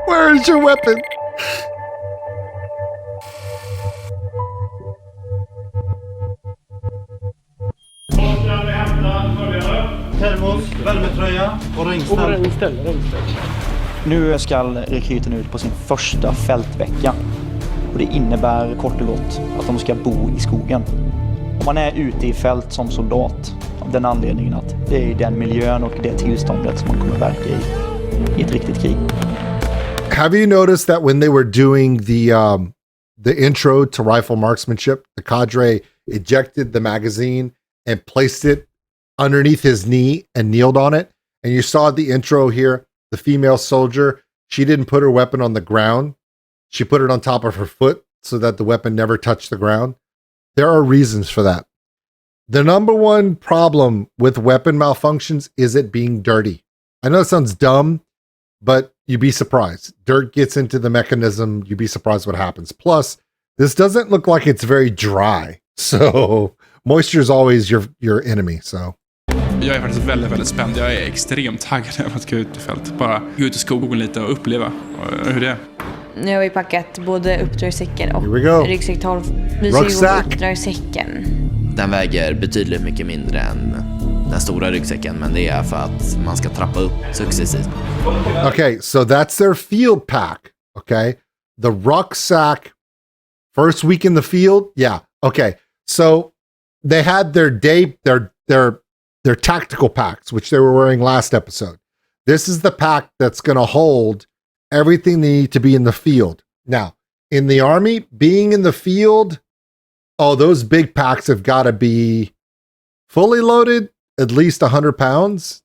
Where is your weapon? Termos, värmetröja och regnställ. Nu ska rekryten ut på sin första fältvecka. Och det innebär kort och gott att de ska bo i skogen. Om man är ute i fält som soldat Av den anledningen att det är den miljön och det tillståndet som man kommer verka i ett riktigt krig. Have you noticed that when they were doing the intro to rifle marksmanship, the cadre ejected the magazine and placed it underneath his knee and kneeled on it? And you saw the intro here, the female soldier, she didn't put her weapon on the ground. She put it on top of her foot so that the weapon never touched the ground. There are reasons for that. The number one problem with weapon malfunctions is it being dirty. I know it sounds dumb, but you'd be surprised. Dirt gets into the mechanism, you'd be surprised what happens. Plus, this doesn't look like it's very dry. So moisture is always your enemy. So jag är faktiskt väldigt spänd. Jag är extremt taggad över att gå ut i fält. Bara gå ut i skogen lite och uppleva hur det är. Nu har vi packat både uppdragssäcken och ryggsäck 12. Vi ska gå uppdragssäcken. Den väger betydligt mycket mindre än den stora ryggsäcken, men det är för att man ska trappa upp successivt. Okay, so that's their field pack. Okay, the rucksack, first week in the field. Yeah. Okay, so they had their tactical packs, which they were wearing last episode. This is the pack that's going to hold everything they need to be in the field. Now, in the Army, being in the field, those big packs have got to be fully loaded, at least 100 pounds.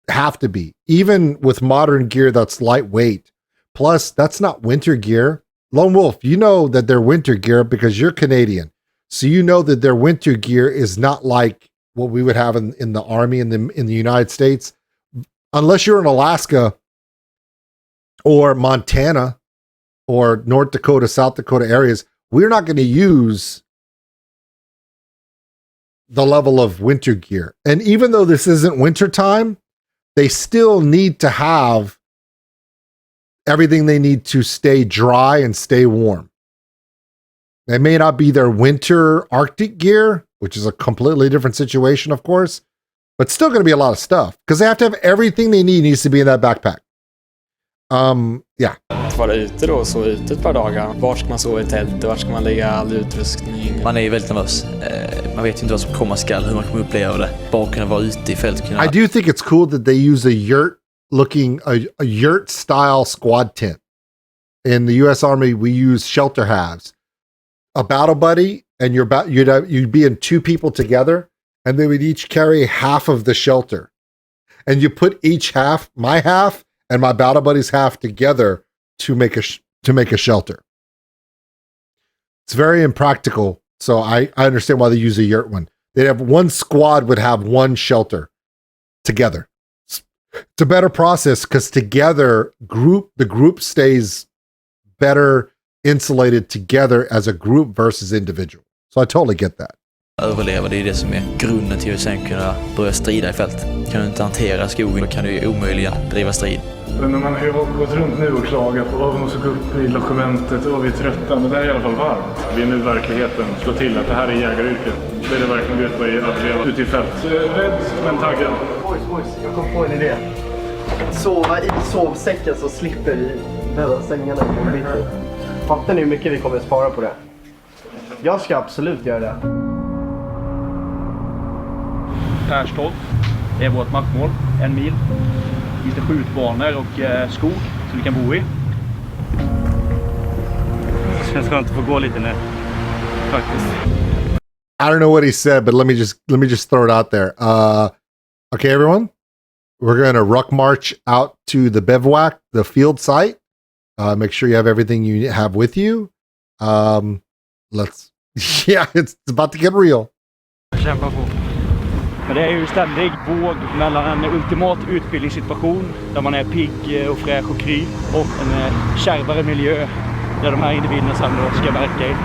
Have to be. Even with modern gear that's lightweight. Plus, that's not winter gear. Lone Wolf, you know that they're winter gear because you're Canadian. So you know that their winter gear is not like what we would have in the Army in the United States. Unless you're in Alaska or Montana or North Dakota, South Dakota areas, we're not going to use the level of winter gear. And even though this isn't winter time, they still need to have everything they need to stay dry and stay warm. It may not be their winter Arctic gear, which is a completely different situation, of course, but still going to be a lot of stuff because they have to have everything they need needs to be in that backpack. Yeah. Att vara ute då, så ute ett par dagar. Var ska man sova i tält? Var ska man lägga all utrustning? Man är ju väldigt nervös. Man vet ju inte vad som komma skall, hur man kommer uppleva det. Bara kunna vara ute i fält. I do think it's cool that they use a yurt style squad tent. In the U.S. Army, we use shelter halves. A battle buddy, and you'd be in two people together, and they would each carry half of the shelter. And you put each half, my half and my battle buddy's half together to make a shelter. It's very impractical. So I understand why they use a yurt one. They'd have one squad would have one shelter together. It's a better process because together the group stays better insulated together as a group versus individual. So I totally get that. Överleva, det är det som är grunden till att sen kunna börja strida i fält. Kan du inte hantera skogen, då kan du ju omöjligen driva strid. Men när man har gått runt nu och klagat på att vi måste gå upp i logementet och vi är trötta, men det här är i alla fall varmt. Vi är nu verkligheten slår till att det här är jägaryrket. Det är det verkligen gå ut på att leva ute i fält. Rädd men taggad. Boys, jag kom på en idé. Sova i sovsäcken så slipper vi bädda sängarna på mitten. Fattar ni hur mycket vi kommer att spara på det? Jag ska absolut göra det. Tärstorp är vårt markmål, 1 mil. Finns det skjutbanor och skog som vi kan bo i. Det känns skönt att få gå lite nu, faktiskt. I don't know what he said, but let me just throw it out there. Okay, everyone, we're going to ruck march out to the bivouac, the field site. Make sure you have everything you have with you. It's about to get real. Kämpa på. Men det är ju ständig våg mellan en ultimat utbildningssituation där man är pigg och fräsch och kry och en kärvare miljö där de här individerna sen då ska verka i.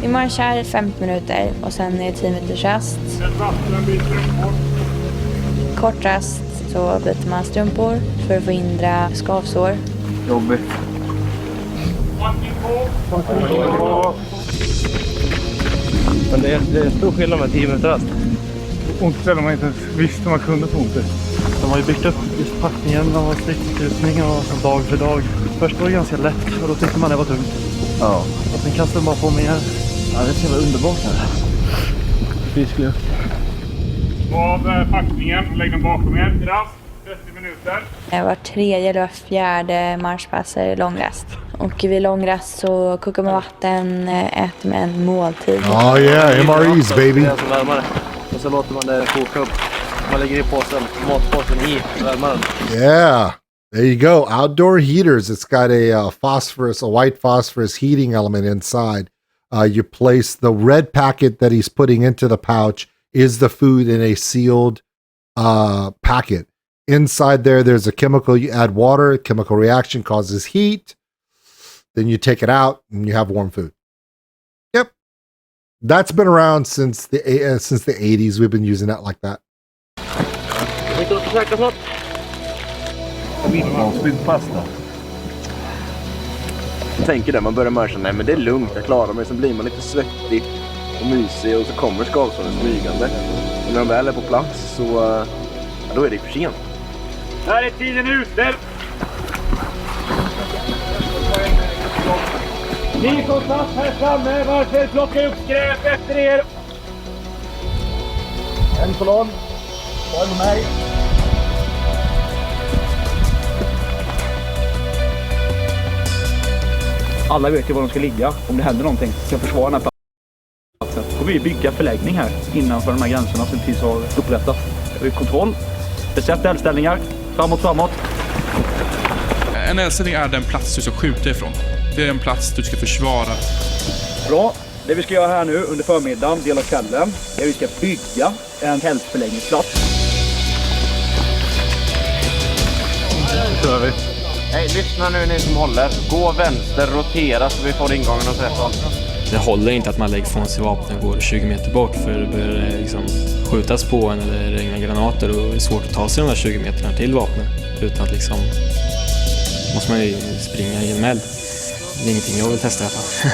Vi marschar 50 minuter och sen är det 10 minuters rast. Kort rast så byter man strumpor för att förhindra skavsår. Jobbigt. Men det är stor skillnad med 10 minuters rast. Ont ställen man inte visste man kunde få ont. De har ju byggt upp just packningen och slickutning och dag för dag. Först var det ganska lätt och då tyckte man det var tungt. Ja. Och sen kastade man på mer. Ja, det ser vara underbart här. Frisk luft. av packningen och lägg den bakom er. Rast, 30 minuter. Var tredje eller var fjärde marschpass är långrast. Och vid långrast så kokar man vatten, äter med en måltid. Oh yeah, MREs baby. Och så låter man det koka upp. Man lägger i påsen, matpåsen i värmaren. Yeah, there you go. Outdoor heaters. It's got a white phosphorus heating element inside. You place the red packet that he's putting into the pouch is the food in a sealed packet. Inside there's a chemical. You add water, chemical reaction causes heat. Then you take it out and you have warm food. Yep. That's been around since the 80s. We've been using that like that. Pasta. Jag tänker där, man börjar märka, nej men det är lugnt, jag klarar mig. Så blir man lite svettig och mysig och så kommer skavsåren smygande. Och när de väl är på plats så då är det för sent. Här är tiden ute! Ni som satt här framme, varför plocka upp skräp efter er? En kolonn, var med mig. Alla vet ju var de ska ligga om det händer någonting. Ska försvara den här platsen. Då kommer vi bygga förläggning här innanför de här gränserna som tills har upprättat. Vi har kontroll, besätta eldställningar, framåt. En eldställning är den plats du ska skjuta ifrån. Det är en plats du ska försvara. Bra. Det vi ska göra här nu under förmiddagen, del av kvällen, är att vi ska bygga en tältförläggningsplats. Kör vi. Hej, lyssna nu ni som håller. Gå vänster, rotera så vi får ingången åt rätt håll. Det håller inte att man lägger från sig vapnen och går 20 meter bort, för det börjar liksom skjutas på en eller regna granater och det är svårt att ta sig de där 20 meterna till vapnen. Utan att liksom måste man ju springa i en eld. Det är ingenting jag vill testa i alla fall.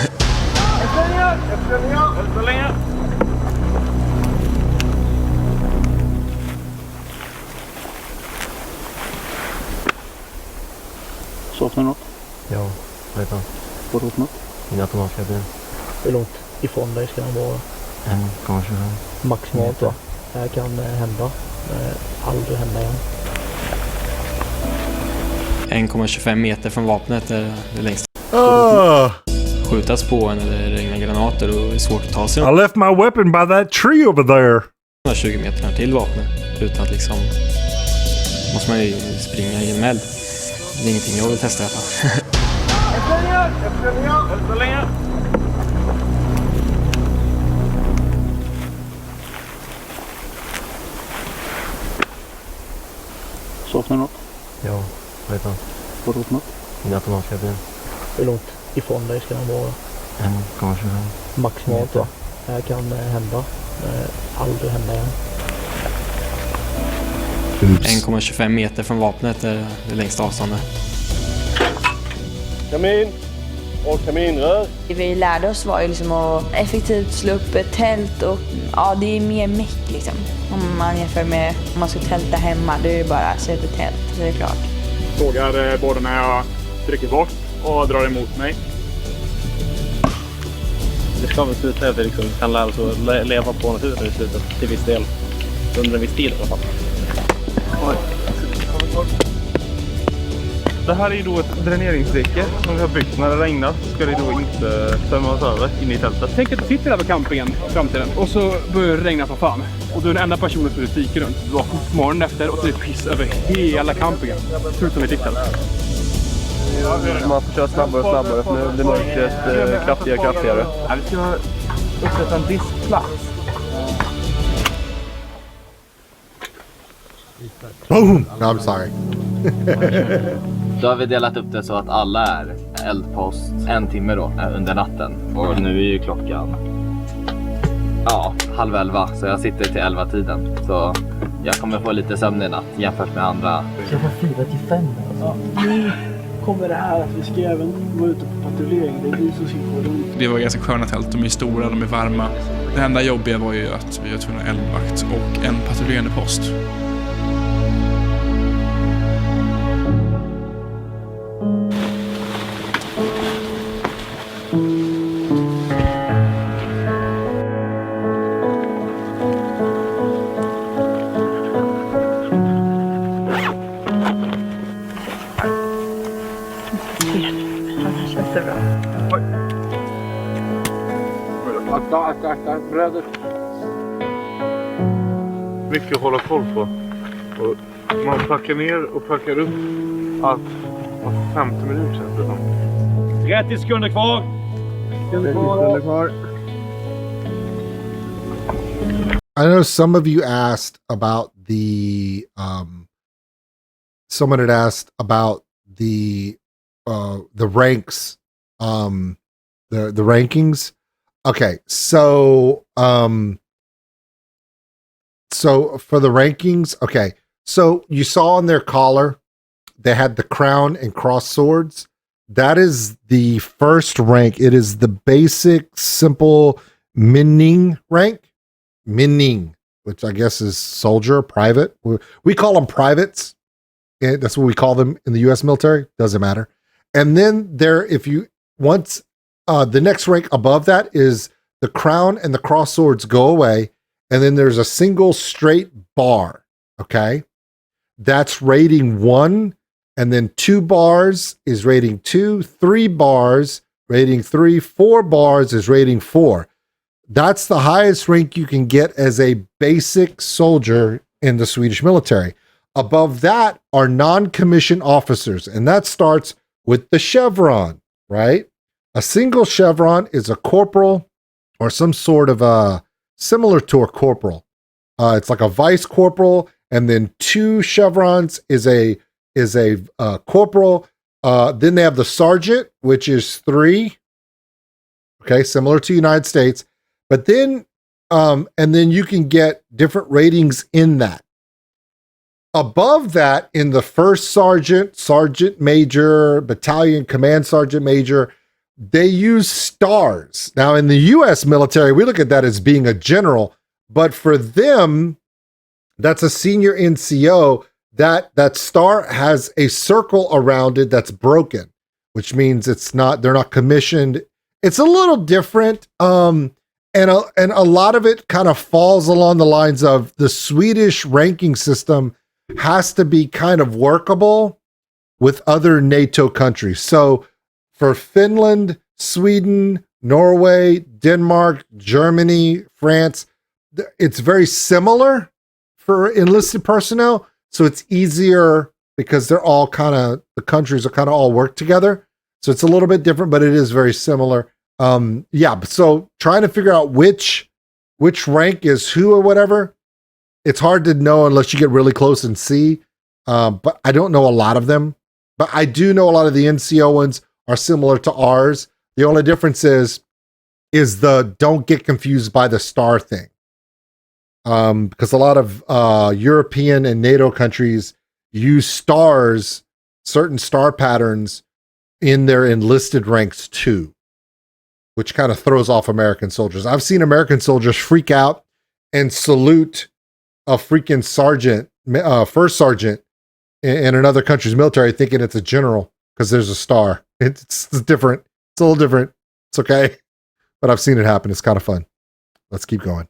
Saknar något? Ja, vad heter han? Vad åt något? Min automatkabin. Hur långt ifrån dig ska den vara? 1,25. Maximalt va? Det här kan hända. Aldrig hända igen. 1,25 meter från vapnet är det längst. Skjutas på en eller regna granater och det är svårt att ta sig. I left my weapon by that tree over there. 20 meterna till vapnet utan att liksom måste man ju springa i en eld. Det är ingenting jag vill testa i alla fall. Saknar något? Ja, vad heter han? Vad åt något? Min automatkabin. Hur långt ifrån dig ska den vara? 1,25. Maximalt va? Det här kan hända. Aldrig hända igen. 1,25 meter från vapnet är det längsta avståndet. Kamin och kaminrör. Det vi lärde oss var ju liksom att effektivt slå upp ett tält och ja, det är mer meck liksom. Om man jämför med om man ska tälta hemma, det är ju bara att sätta tält, så det är klart. Sågar både när jag trycker bort och drar emot mig. Det ska väl sluta att vi liksom kan lära oss att leva på naturen i slutet till viss del. Under en viss tid i alla fall. Det här är ju då ett dräneringsdike som vi har byggt. När det regnar så ska det då inte stämmas över in i tältet. Tänk att du sitter där på campingen i framtiden och så börjar det regna som fan. Och du är den enda personen som du dyker runt. Du vaknar på morgonen efter och så är det piss över hela campingen. Förutom i ditt tält. Man får köra snabbare och snabbare för nu blir mörkret kraftigare. Ja, vi ska uppsätta en diskplats. Boom! No, I'm sorry. Då har vi delat upp det så att alla är eldpost 1 timme då under natten. Och nu är ju klockan 10:30, så jag sitter till 11-tiden. Så jag kommer få lite sömn i natt jämfört med andra. Klockan 4 till 5 alltså. Nu kommer det här att vi ska även gå ut på patrullering. Det är vi som ska gå runt. Det var ganska sköna tält, de är stora, de är varma. Det enda jobbiga var ju att vi var tvungna eldvakt och en patrullerande post. Jättebra. Akta, bröder. Mycket att hålla koll på. Och man packar ner och packar upp allt var 50 minuter känns det som. 30 sekunder kvar. 30 sekunder kvar. I know some of you asked about the someone had asked about the ranks, the rankings. Okay, so for the rankings, okay, so you saw on their collar they had the crown and cross swords. That is the first rank. It is the basic simple Minning rank. Minning, which I guess is soldier, private. We call them privates. That's what we call them in the U.S. military. Doesn't matter. And then the next rank above that is the crown and the cross swords go away. And then there's a single straight bar. Okay. That's rating 1. And then 2 bars is rating 2, 3 bars, rating 3, 4 bars is rating 4. That's the highest rank you can get as a basic soldier in the Swedish military. Above that are non-commissioned officers, and that starts with the chevron, right? A single chevron is a corporal or some sort of similar to a corporal. It's like a vice corporal, and then 2 chevrons is a corporal. Then they have the sergeant, which is 3. Okay, similar to United States. But then, and then you can get different ratings in that. Above that, in the first sergeant, sergeant major, battalion command sergeant major, they use stars. Now, in the U.S. military, we look at that as being a general, but for them, that's a senior NCO. That star has a circle around it that's broken, which means they're not commissioned. It's a little different. And a lot of it kind of falls along the lines of the Swedish ranking system has to be kind of workable with other NATO countries. So for Finland, Sweden, Norway, Denmark, Germany, France, it's very similar for enlisted personnel. So it's easier because the countries are kind of all work together. So it's a little bit different, but it is very similar. So trying to figure out which rank is who or whatever, it's hard to know unless you get really close and see. But I don't know a lot of them. But I do know a lot of the NCO ones are similar to ours. The only difference is the don't get confused by the star thing. Because a lot of European and NATO countries use stars, certain star patterns in their enlisted ranks too, which kind of throws off American soldiers. I've seen American soldiers freak out and salute a freaking sergeant, first sergeant in another country's military thinking it's a general because there's a star. It's different. It's a little different. It's okay. But I've seen it happen. It's kind of fun. Let's keep going.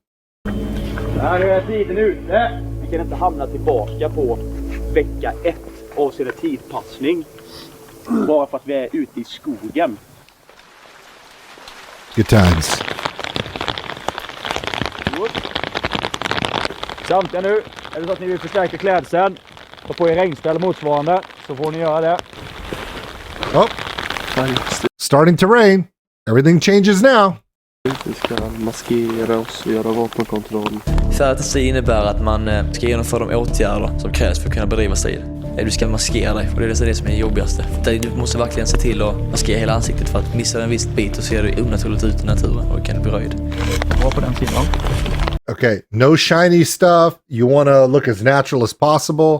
Här är tiden ute. Vi kan inte hamna tillbaka på vecka 1 avseende tidpassning. Bara för att vi är ute i skogen. Good times. Samtidigt nu, är det så att ni vill förstärka klädseln, ta på er regnställ eller motsvarande, så får ni göra det. Oh, starting to rain. Everything changes now. Vi ska maskera oss och göra vapenkontroll. Färdighet innebär att man ska genomföra de åtgärder som krävs för att kunna bedriva strid. Du ska maskera dig, och det är det som är det jobbigaste. Du måste verkligen se till att maskera hela ansiktet, för att missa en viss bit och ser du onaturligt ut i naturen och kan bli röjd. Bra på den sidan. Okay, no shiny stuff. You want to look as natural as possible.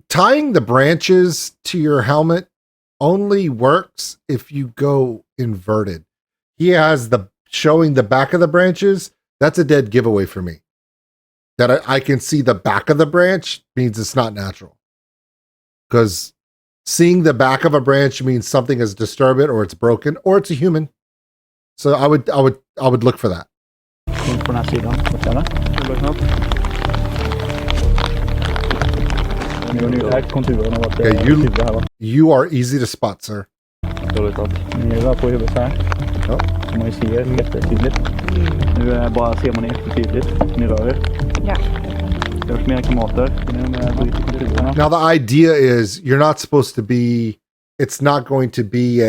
Tying the branches to your helmet only works if you go inverted. He has showing the back of the branches. That's a dead giveaway for me. That I can see the back of the branch means it's not natural. Because seeing the back of a branch means something is disturbed or it's broken or it's a human. So I would look for that. På den här sidan. Nu har ni ägt konturen av att det Okay, är konturer här, va? you are easy to spot, sir. Dåligt att ni är på huvudet här. Ja. Som man ju ser jättetydligt. Nu bara ser man jättetydligt. Ni rör er. Ja. Det är mer kamrater. Ni bryter konturerna. Now the idea is you're not supposed to be, it's not going to be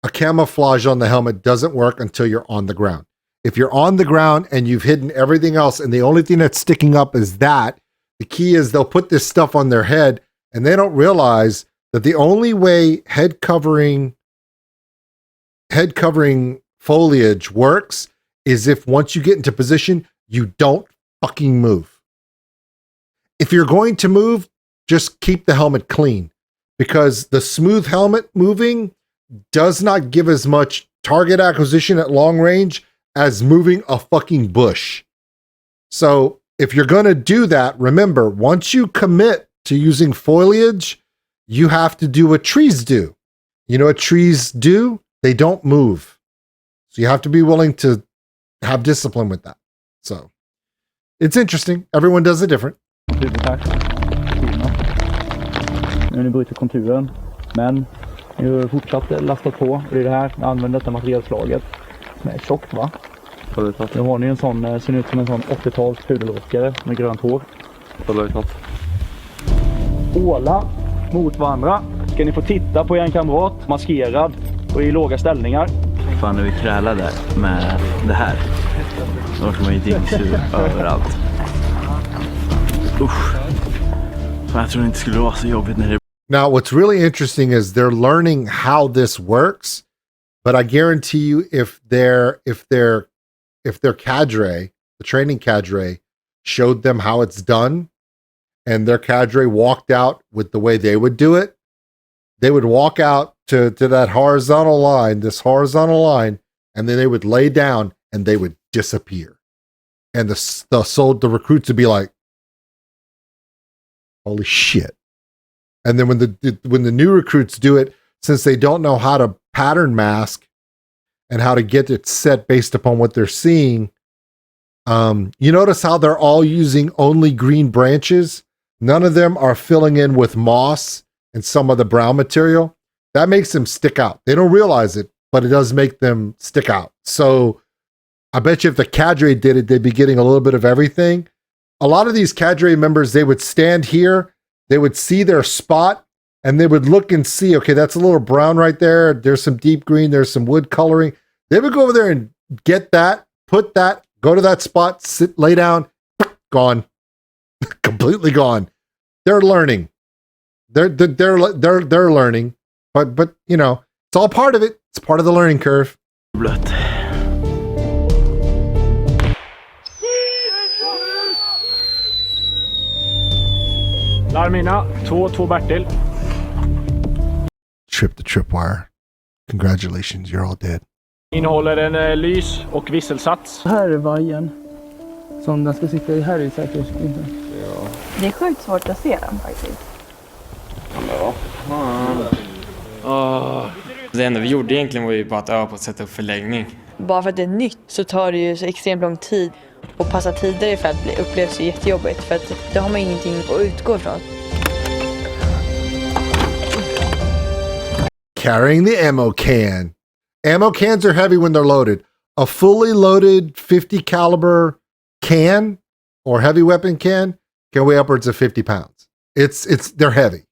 a camouflage on the helmet doesn't work until you're on the ground. If you're on the ground and you've hidden everything else and the only thing that's sticking up is that, the key is they'll put this stuff on their head and they don't realize that the only way head covering foliage works is if once you get into position, you don't fucking move. If you're going to move, just keep the helmet clean, because the smooth helmet moving does not give as much target acquisition at long range as moving a fucking bush. So if you're going to do that, remember, once you commit to using foliage, you have to do what trees do. You know what trees do? They don't move. So you have to be willing to have discipline with that. So it's interesting. Everyone does it different. Nu har ni brutit konturen, men ni har fortsatt lastat på. Det är det här, använder detta materialslaget som är tjockt, va? Nu har ni en sån, ser ut som en sån 80-tals pudelrockare med grönt hår. Åla mot varandra. Ska ni få titta på er kamrat, maskerad och i låga ställningar. Fan, när vi krälade där med det här, då var man ju dingsur överallt. Usch. Fan, jag tror inte det skulle vara så jobbigt när det... Now, what's really interesting is they're learning how this works, but I guarantee you if their cadre, the training cadre, showed them how it's done, and their cadre walked out with the way they would do it, they would walk out to that horizontal line, and then they would lay down and they would disappear. And the recruits would be like, holy shit. And then when the new recruits do it, since they don't know how to pattern mask and how to get it set based upon what they're seeing, you notice how they're all using only green branches? None of them are filling in with moss and some of the brown material. That makes them stick out. They don't realize it, but it does make them stick out. So I bet you if the cadre did it, they'd be getting a little bit of everything. A lot of these cadre members, they would stand here, they would see their spot, and they would look and see, okay, that's a little brown right there. There's some deep green, there's some wood coloring. They would go over there and get that, put that, go to that spot, sit, lay down, gone. Completely gone. They're learning. They're learning. But you know, it's all part of it. It's part of the learning curve. Blött. Larmina, 2 Bertil. Trip the tripwire. Congratulations, you're all dead. Innehåller en lys och visselsats. Här är vajern som den ska sitta i här i säkerhetsskyddet. Ja. Det är sjukt svårt att se den faktiskt. Ja. Det enda vi gjorde egentligen var ju bara att öva på att sätta upp förläggning. Bara för att det är nytt så tar det ju så extremt lång tid. Och passa tider i fält upplevs ju jättejobbigt för att då har man ingenting att utgå ifrån. Carrying the ammo can. Ammo cans are heavy when they're loaded. A fully loaded 50 caliber can or heavy weapon can weigh upwards of 50 pounds. They're heavy.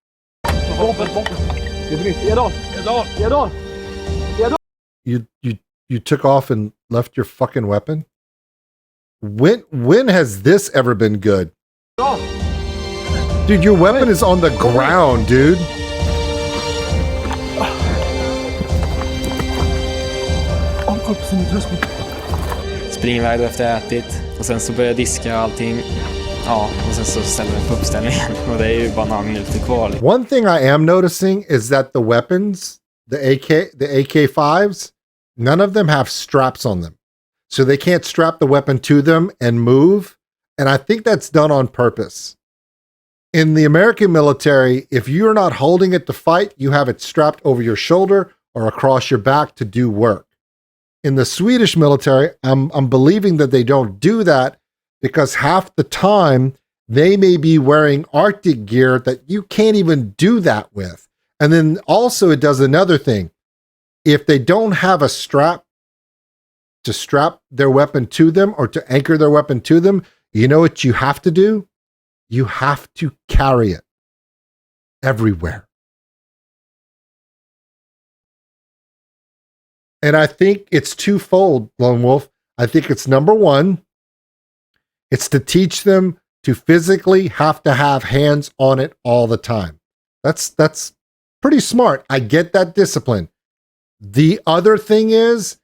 You took off and left your fucking weapon? When has this ever been good? Dude, your weapon is on the ground, dude. Spring iväg efter ätit och sen så börjar jag diska allting. Ja, och sen så ställer vi på uppställningen och det är ju bara några minuter kvar. One thing I am noticing is that the weapons, the AK5s, none of them have straps on them. So they can't strap the weapon to them and move. And I think that's done on purpose. In the American military, if you're not holding it to fight, you have it strapped over your shoulder or across your back to do work. In the Swedish military, I'm believing that they don't do that because half the time they may be wearing Arctic gear that you can't even do that with. And then also it does another thing. If they don't have a strap to strap their weapon to them or to anchor their weapon to them, you know what you have to do? You have to carry it everywhere. And I think it's twofold, Lone Wolf. I think it's number one, it's to teach them to physically have to have hands on it all the time. That's pretty smart. I get that discipline. The other thing is,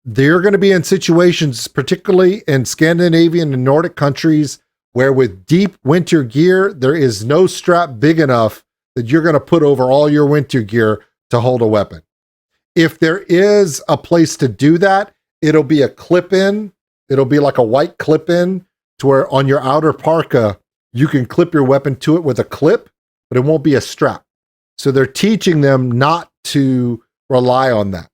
they're going to be in situations, particularly in Scandinavian and Nordic countries, where with deep winter gear, there is no strap big enough that you're going to put over all your winter gear to hold a weapon. If there is a place to do that, it'll be a clip-in. It'll be like a white clip-in to where on your outer parka, you can clip your weapon to it with a clip, but it won't be a strap. So they're teaching them not to rely on that.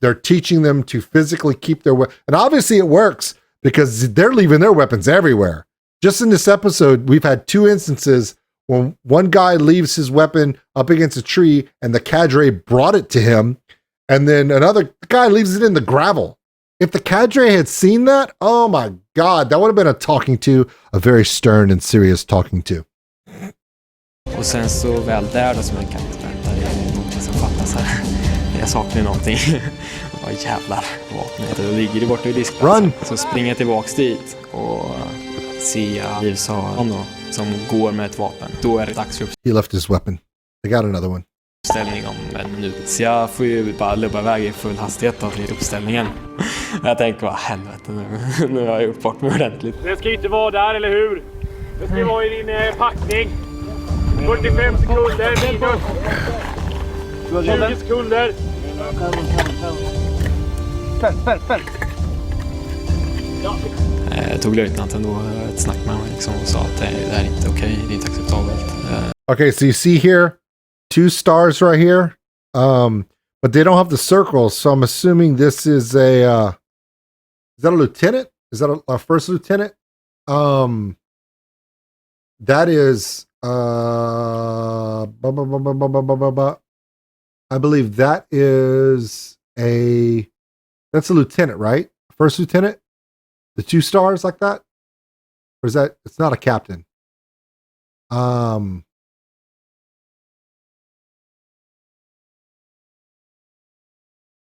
They're teaching them to physically keep their weapon. And obviously it works because they're leaving their weapons everywhere. Just in this episode, we've had 2 instances when one guy leaves his weapon up against a tree and the cadre brought it to him. And then another guy leaves it in the gravel. If the cadre had seen that, oh my God, that would have been a talking to, a very stern and serious talking to. Och sen så väl där då som en kattspärta, det är någonting som fattas här. Jag saknar någonting. Åh jävlar, vapnet. Då ligger det borta vid diskplatsen. Så springer jag tillbaks dit och ser livsharan då, som går med ett vapen. Då är det dags för He left his weapon. They got another one. uppställning om 1 minut. Så jag får ju bara lubba iväg i full hastighet till uppställningen. Jag tänker, vad helvete nu har jag gjort bort mig ordentligt. Det ska inte vara där, eller hur? Det ska vara i din packning. 45 sekunder, minus 20 sekunder. Spänn. Jag tog löjtnanten då ett snack med mig liksom och sa att det här är inte okej, det är inte acceptabelt. Okay, so you see here, 2 stars right here, but they don't have the circles, so I'm assuming this is a, is that a lieutenant? Is that a first lieutenant? That is, I believe that is that's a lieutenant, right? First lieutenant? The 2 stars like that? Or is that, it's not a captain.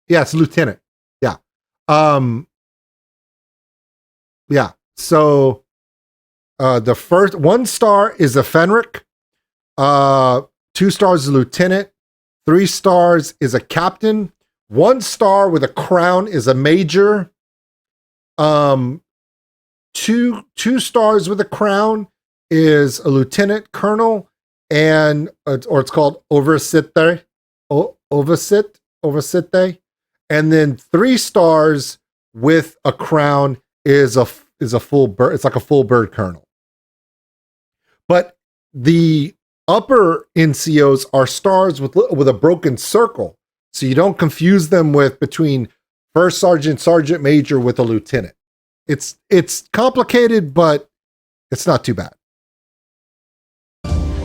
Yeah, it's a lieutenant. Yeah. Yeah. So the first 1 star is a Fenric. 2 stars is a lieutenant. 3 stars is a captain. 1 star with a crown is a major. 2 stars with a crown is a lieutenant colonel, and or it's called oversitte. And then 3 stars with a crown is a full bird. It's like a full bird colonel. But the upper NCOs are stars with a broken circle, so you don't confuse them with between first sergeant, sergeant major with a lieutenant. It's complicated, but it's not too bad.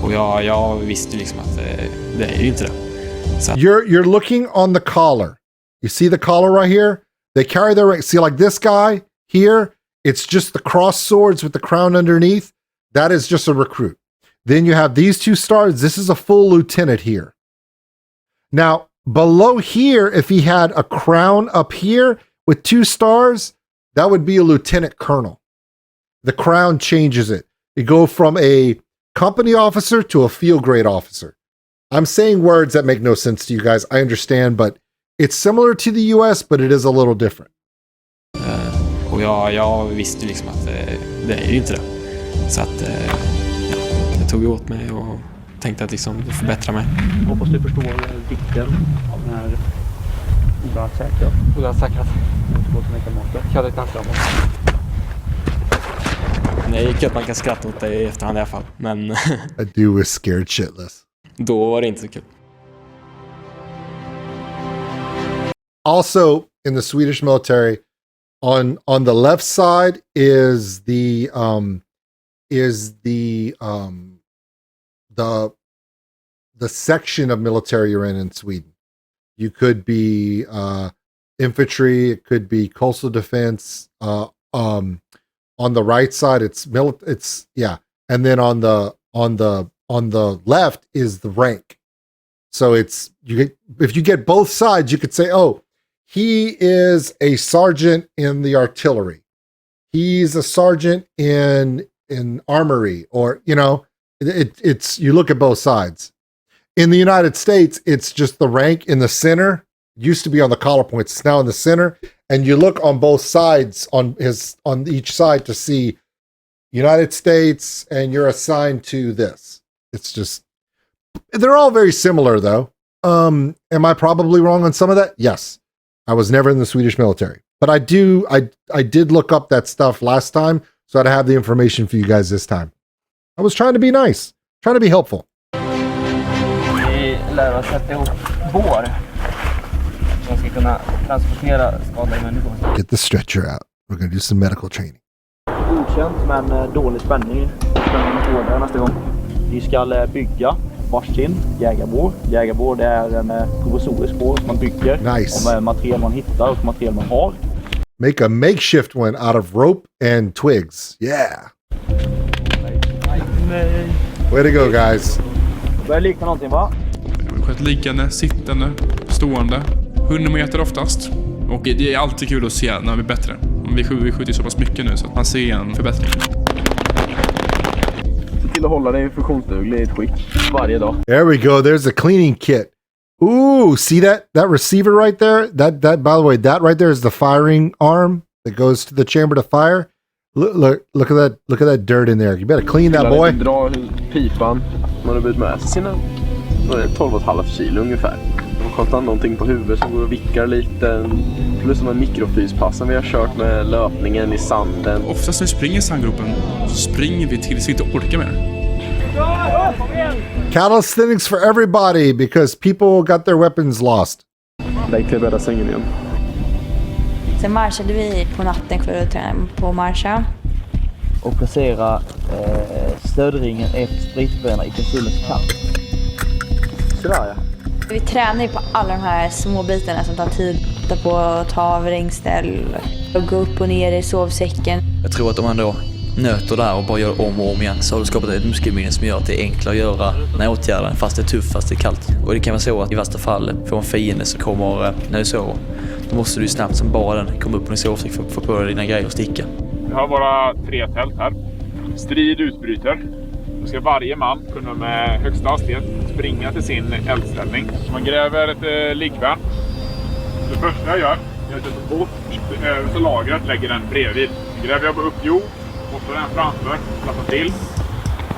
Och jag visste liksom att det är ju inte det. Så You're looking on the collar. You see the collar right here? They carry their rank. See, like this guy here, it's just the cross swords with the crown underneath. That is just a recruit. Then you have these 2 stars. This is a full lieutenant here. Now, below here, if he had a crown up here with 2 stars, that would be a lieutenant colonel. The crown changes it. You go from a company officer to a field grade officer. I'm saying words that make no sense to you guys. I understand, but it's similar to the US, but it is a little different. och jag visste liksom att det är ju inte det. Så att jag tog åt mig och tänkte att liksom förbättra mig. Hoppas du förstår vikten av den här oerhört säkrat. Oerhört säkrat. Jag hade inte framåt. Nej, det är att man kan skratta åt det i efterhand i alla fall. Men A dude was scared shitless. Då var det inte så kul. Also, in the Swedish military, on the left side is the is the section of military you're in Sweden. You could be infantry, it could be coastal defense. On the right side, it's and then on the left is the rank. So if you get both sides, you could say, oh, he is a sergeant in the artillery. He's a sergeant in armory, or it's you look at both sides. In the United States, it's just the rank in the center. It used to be on the collar points. It's now in the center, and you look on both sides on each side to see United States, and you're assigned to this. It's just they're all very similar, though. Am I probably wrong on some of that? Yes. I was never in the Swedish military, but I did look up that stuff last time, so I'd have the information for you guys this time. I was trying to be nice, trying to be helpful. Vi lär oss sätta ihop bår som ska kunna transportera skadade människor. Get the stretcher out. We're going to do some medical training. Godkänt, men dålig spänning. Spänningen hårdare nästa gång. Vi ska bygga varsin jägarbår. Jägarbår, det är en provisorisk bår som man bygger. Nice. Om material man hittar och material man har. Make a makeshift one out of rope and twigs. Yeah. Way to go, guys. Det börjar likna någonting, va? Skjutit liggande, sittande, stående. 100 meter oftast. Och det är alltid kul att se när vi är bättre. Vi skjuter så pass mycket nu så att man ser en förbättring. Se till att hålla dig funktionsduglig i ett skick varje dag. There we go. There's a cleaning kit. Ooh, see that receiver right there? That by the way, that right there is the firing arm that goes to the chamber to fire. Look at that dirt in there. You better clean that, boy. Dra pipan. Man har burit med sig sina 12,5 kilo ungefär. De har skjutit någonting på huvudet som går och vickar lite. Plus de här mikrofyspassen vi har kört med löpningen i sanden. Oftast när vi springer i sandgropen så springer vi tills vi inte orkar mer. Calisthenics for everybody because people got their weapons lost. Lägg till bädda sängen igen. Sen marschade vi på natten för att träna på marscha. Och placera stödringen efter spritböna i pistolen kant. Sådär, ja. Vi tränar ju på alla de här små bitarna som tar tid. På att ta av ringställ och gå upp och ner i sovsäcken. Jag tror att om man då nöter där och bara gör om och om igen så har du skapat ett muskelminne som gör att det är enklare att göra den här åtgärden fast det är tufft, fast det är kallt. Och det kan vara så att i värsta fall får en fiende som kommer när du sover. Då måste du snabbt som bara den komma upp på din sovsäck för att få på dig dina grejer och sticka. Vi har våra 3 tält här. Strid utbryter. Då ska varje man kunna med högsta hastighet springa till sin eldställning. Så man gräver ett liggvärn. Det första jag gör är att jag tar bort det översta lagret, lägger den bredvid. Gräver jag upp jord, bortar den framför, slappar till.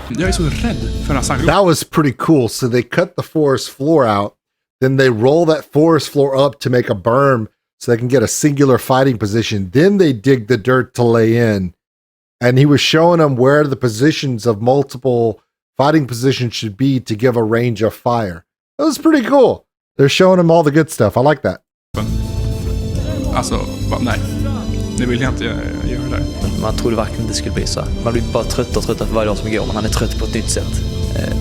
Jag är så rädd för den här sandgropen. That was pretty cool. So they cut the forest floor out. Then they roll that forest floor up to make a berm so they can get a singular fighting position. Then they dig the dirt to lay in. And he was showing them where the positions of multiple fighting positions should be to give a range of fire. That was pretty cool. They're showing them all the good stuff. I like that. Alltså, nej. Det vill jag inte göra det. Man trodde verkligen inte det skulle bli så. Man blir bara trött för varje dag som går. Man är trött på ett nytt sätt.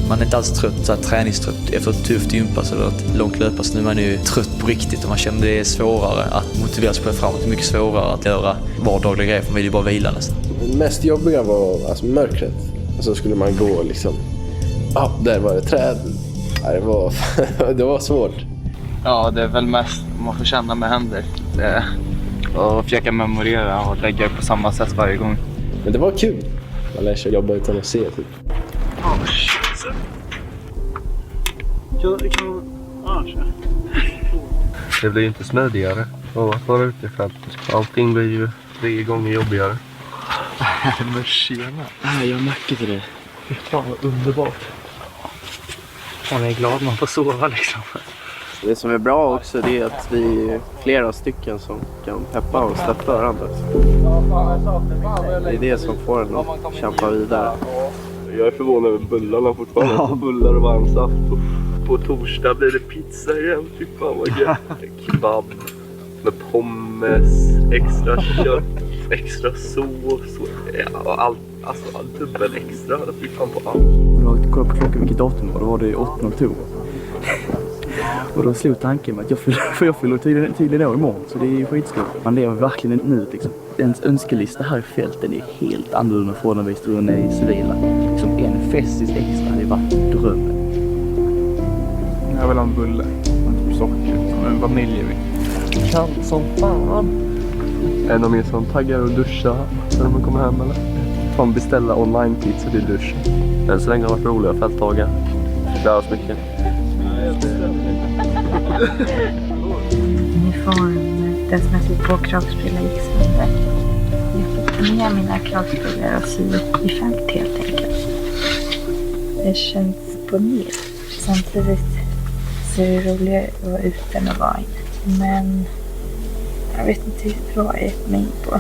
Man är inte alls trött, så här, träningstrött efter ett tufft gympass eller ett långt löppass. Nu är man ju trött på riktigt och man känner det är svårare att motivera sig på framåt. Det är mycket svårare att göra vardagliga grejer för man vill ju bara vila nästan. Det mest jobbiga var alltså mörkret. Så skulle man gå liksom, där var det träd. Det var svårt. Ja, det är väl mest man får känna med händer. Och försöka memorera och lägga på samma sätt varje gång. Men det var kul. Man lär sig jobba utan att se typ. Det blir inte smidigare att vara ute i fältet. Allting blir ju 3 gånger jobbigare. Men tjena. Jag märker till det. Fy fan vad underbart. Man är glad man får sova liksom. Det som är bra också det är att vi är flera stycken som kan peppa och stötta varandra. Det är det som får en att kämpa vidare. Jag är förvånad över bullarna fortfarande. Ja. Bullar och varmsaft. På torsdag blir det pizza igen. Fy fan vad gött. Kebab med pommes, extra kött, extra sås. Ja, allt Alltså dubbel extra. Det fick fan på allt. Och då kollade på klockan vilket datum det var. Då var det 8 oktober. Och då slog tanken med att jag fyller tydligen år imorgon. Så det är ju skitskoj. Man lever verkligen nu liksom. Ens önskelista här i fälten är helt annorlunda från när vi stod ner i civila. Liksom en festis extra hade varit drömmen. Jag vill ha en bulle. Typ socker. En vaniljevik. Kallt som fan. Är de mer som taggar och duscha när man kommer hem eller? Fan beställa online-pizza till dusch. Än så länge har varit roliga fältdagar. Lär oss mycket. Uniform, den som jag tog på kragsbrillor gick sönder. Jag fick ner mina kragsbrillor och sy i fält helt enkelt. Det känns på mer. Samtidigt så är det roligare att vara ute än att vara inne. Men jag vet inte riktigt vad jag är med in på,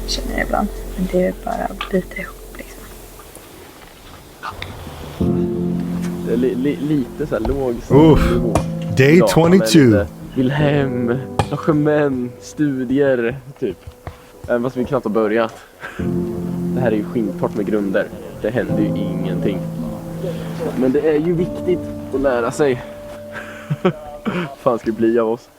känner jag ibland. Men det är bara att byta ihop liksom. Det är lite så här låg nivå. Day 22. Vill hem, logement, studier, typ. Även fast vi knappt har börjat. Det här är ju skintort med grunder. Det händer ju ingenting. Men det är ju viktigt att lära sig. Fan ska det bli av oss?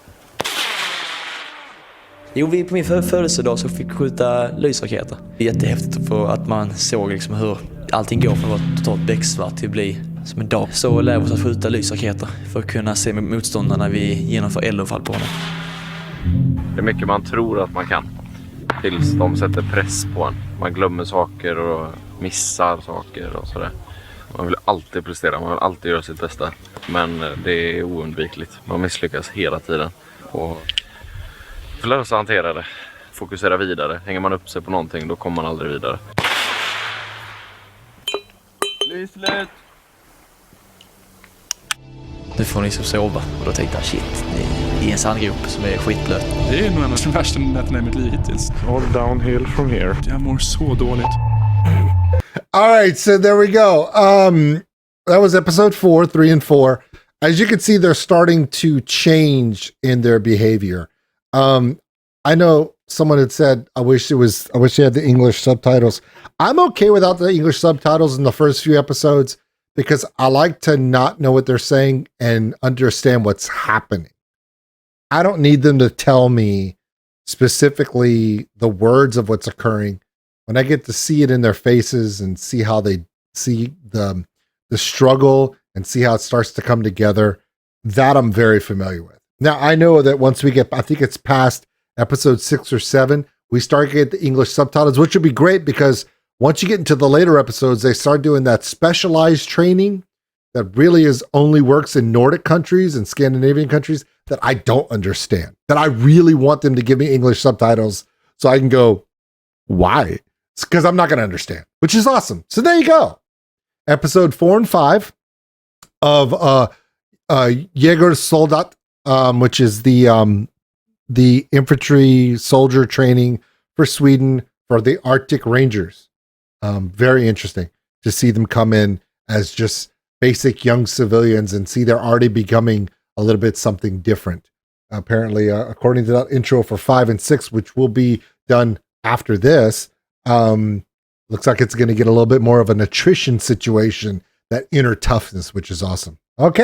Jo, vi på min födelsedag så fick skjuta lysraketer. Det är jättehäftigt att man såg liksom hur allting går från att vara totalt becksvart till att bli som en dag. Så lär vi oss att skjuta lysraketer för att kunna se motståndarna när vi genomför eldunfall på dem. Det är mycket man tror att man kan. Tills de sätter press på en. Man glömmer saker och missar saker och sådär. Man vill alltid prestera, man vill alltid göra sitt bästa. Men det är oundvikligt. Man misslyckas hela tiden. Och för att lära sig att hantera det. Fokusera vidare. Hänger man upp sig på någonting, då kommer man aldrig vidare. Lyslet! Nu får ni så sova. Och då tänkte jag, shit, det är en sandgrop som är skitblöt. Det är nog en av de värsta nätterna i mitt liv hittills. All downhill from here. Jag mår så dåligt. All right, so there we go. That was episode 4, 3 and 4. As you can see, they're starting to change in their behavior. I know someone had said, I wish you had the English subtitles. I'm okay without the English subtitles in the first few episodes because I like to not know what they're saying and understand what's happening. I don't need them to tell me specifically the words of what's occurring. When I get to see it in their faces and see how they see the struggle and see how it starts to come together, that I'm very familiar with. Now, I know that once we get, I think it's past episode 6 or 7, we start to get the English subtitles, which would be great because once you get into the later episodes, they start doing that specialized training that really only works in Nordic countries and Scandinavian countries that I don't understand, that I really want them to give me English subtitles so I can go, why? It's because I'm not going to understand, which is awesome. So there you go. Episode 4 and 5 of Jägarsoldat, which is the infantry soldier training for Sweden for the Arctic Rangers. Very interesting to see them come in as just basic young civilians and see they're already becoming a little bit something different. Apparently, according to that intro for 5 and 6, which will be done after this, looks like it's going to get a little bit more of an attrition situation, that inner toughness, which is awesome. Okay.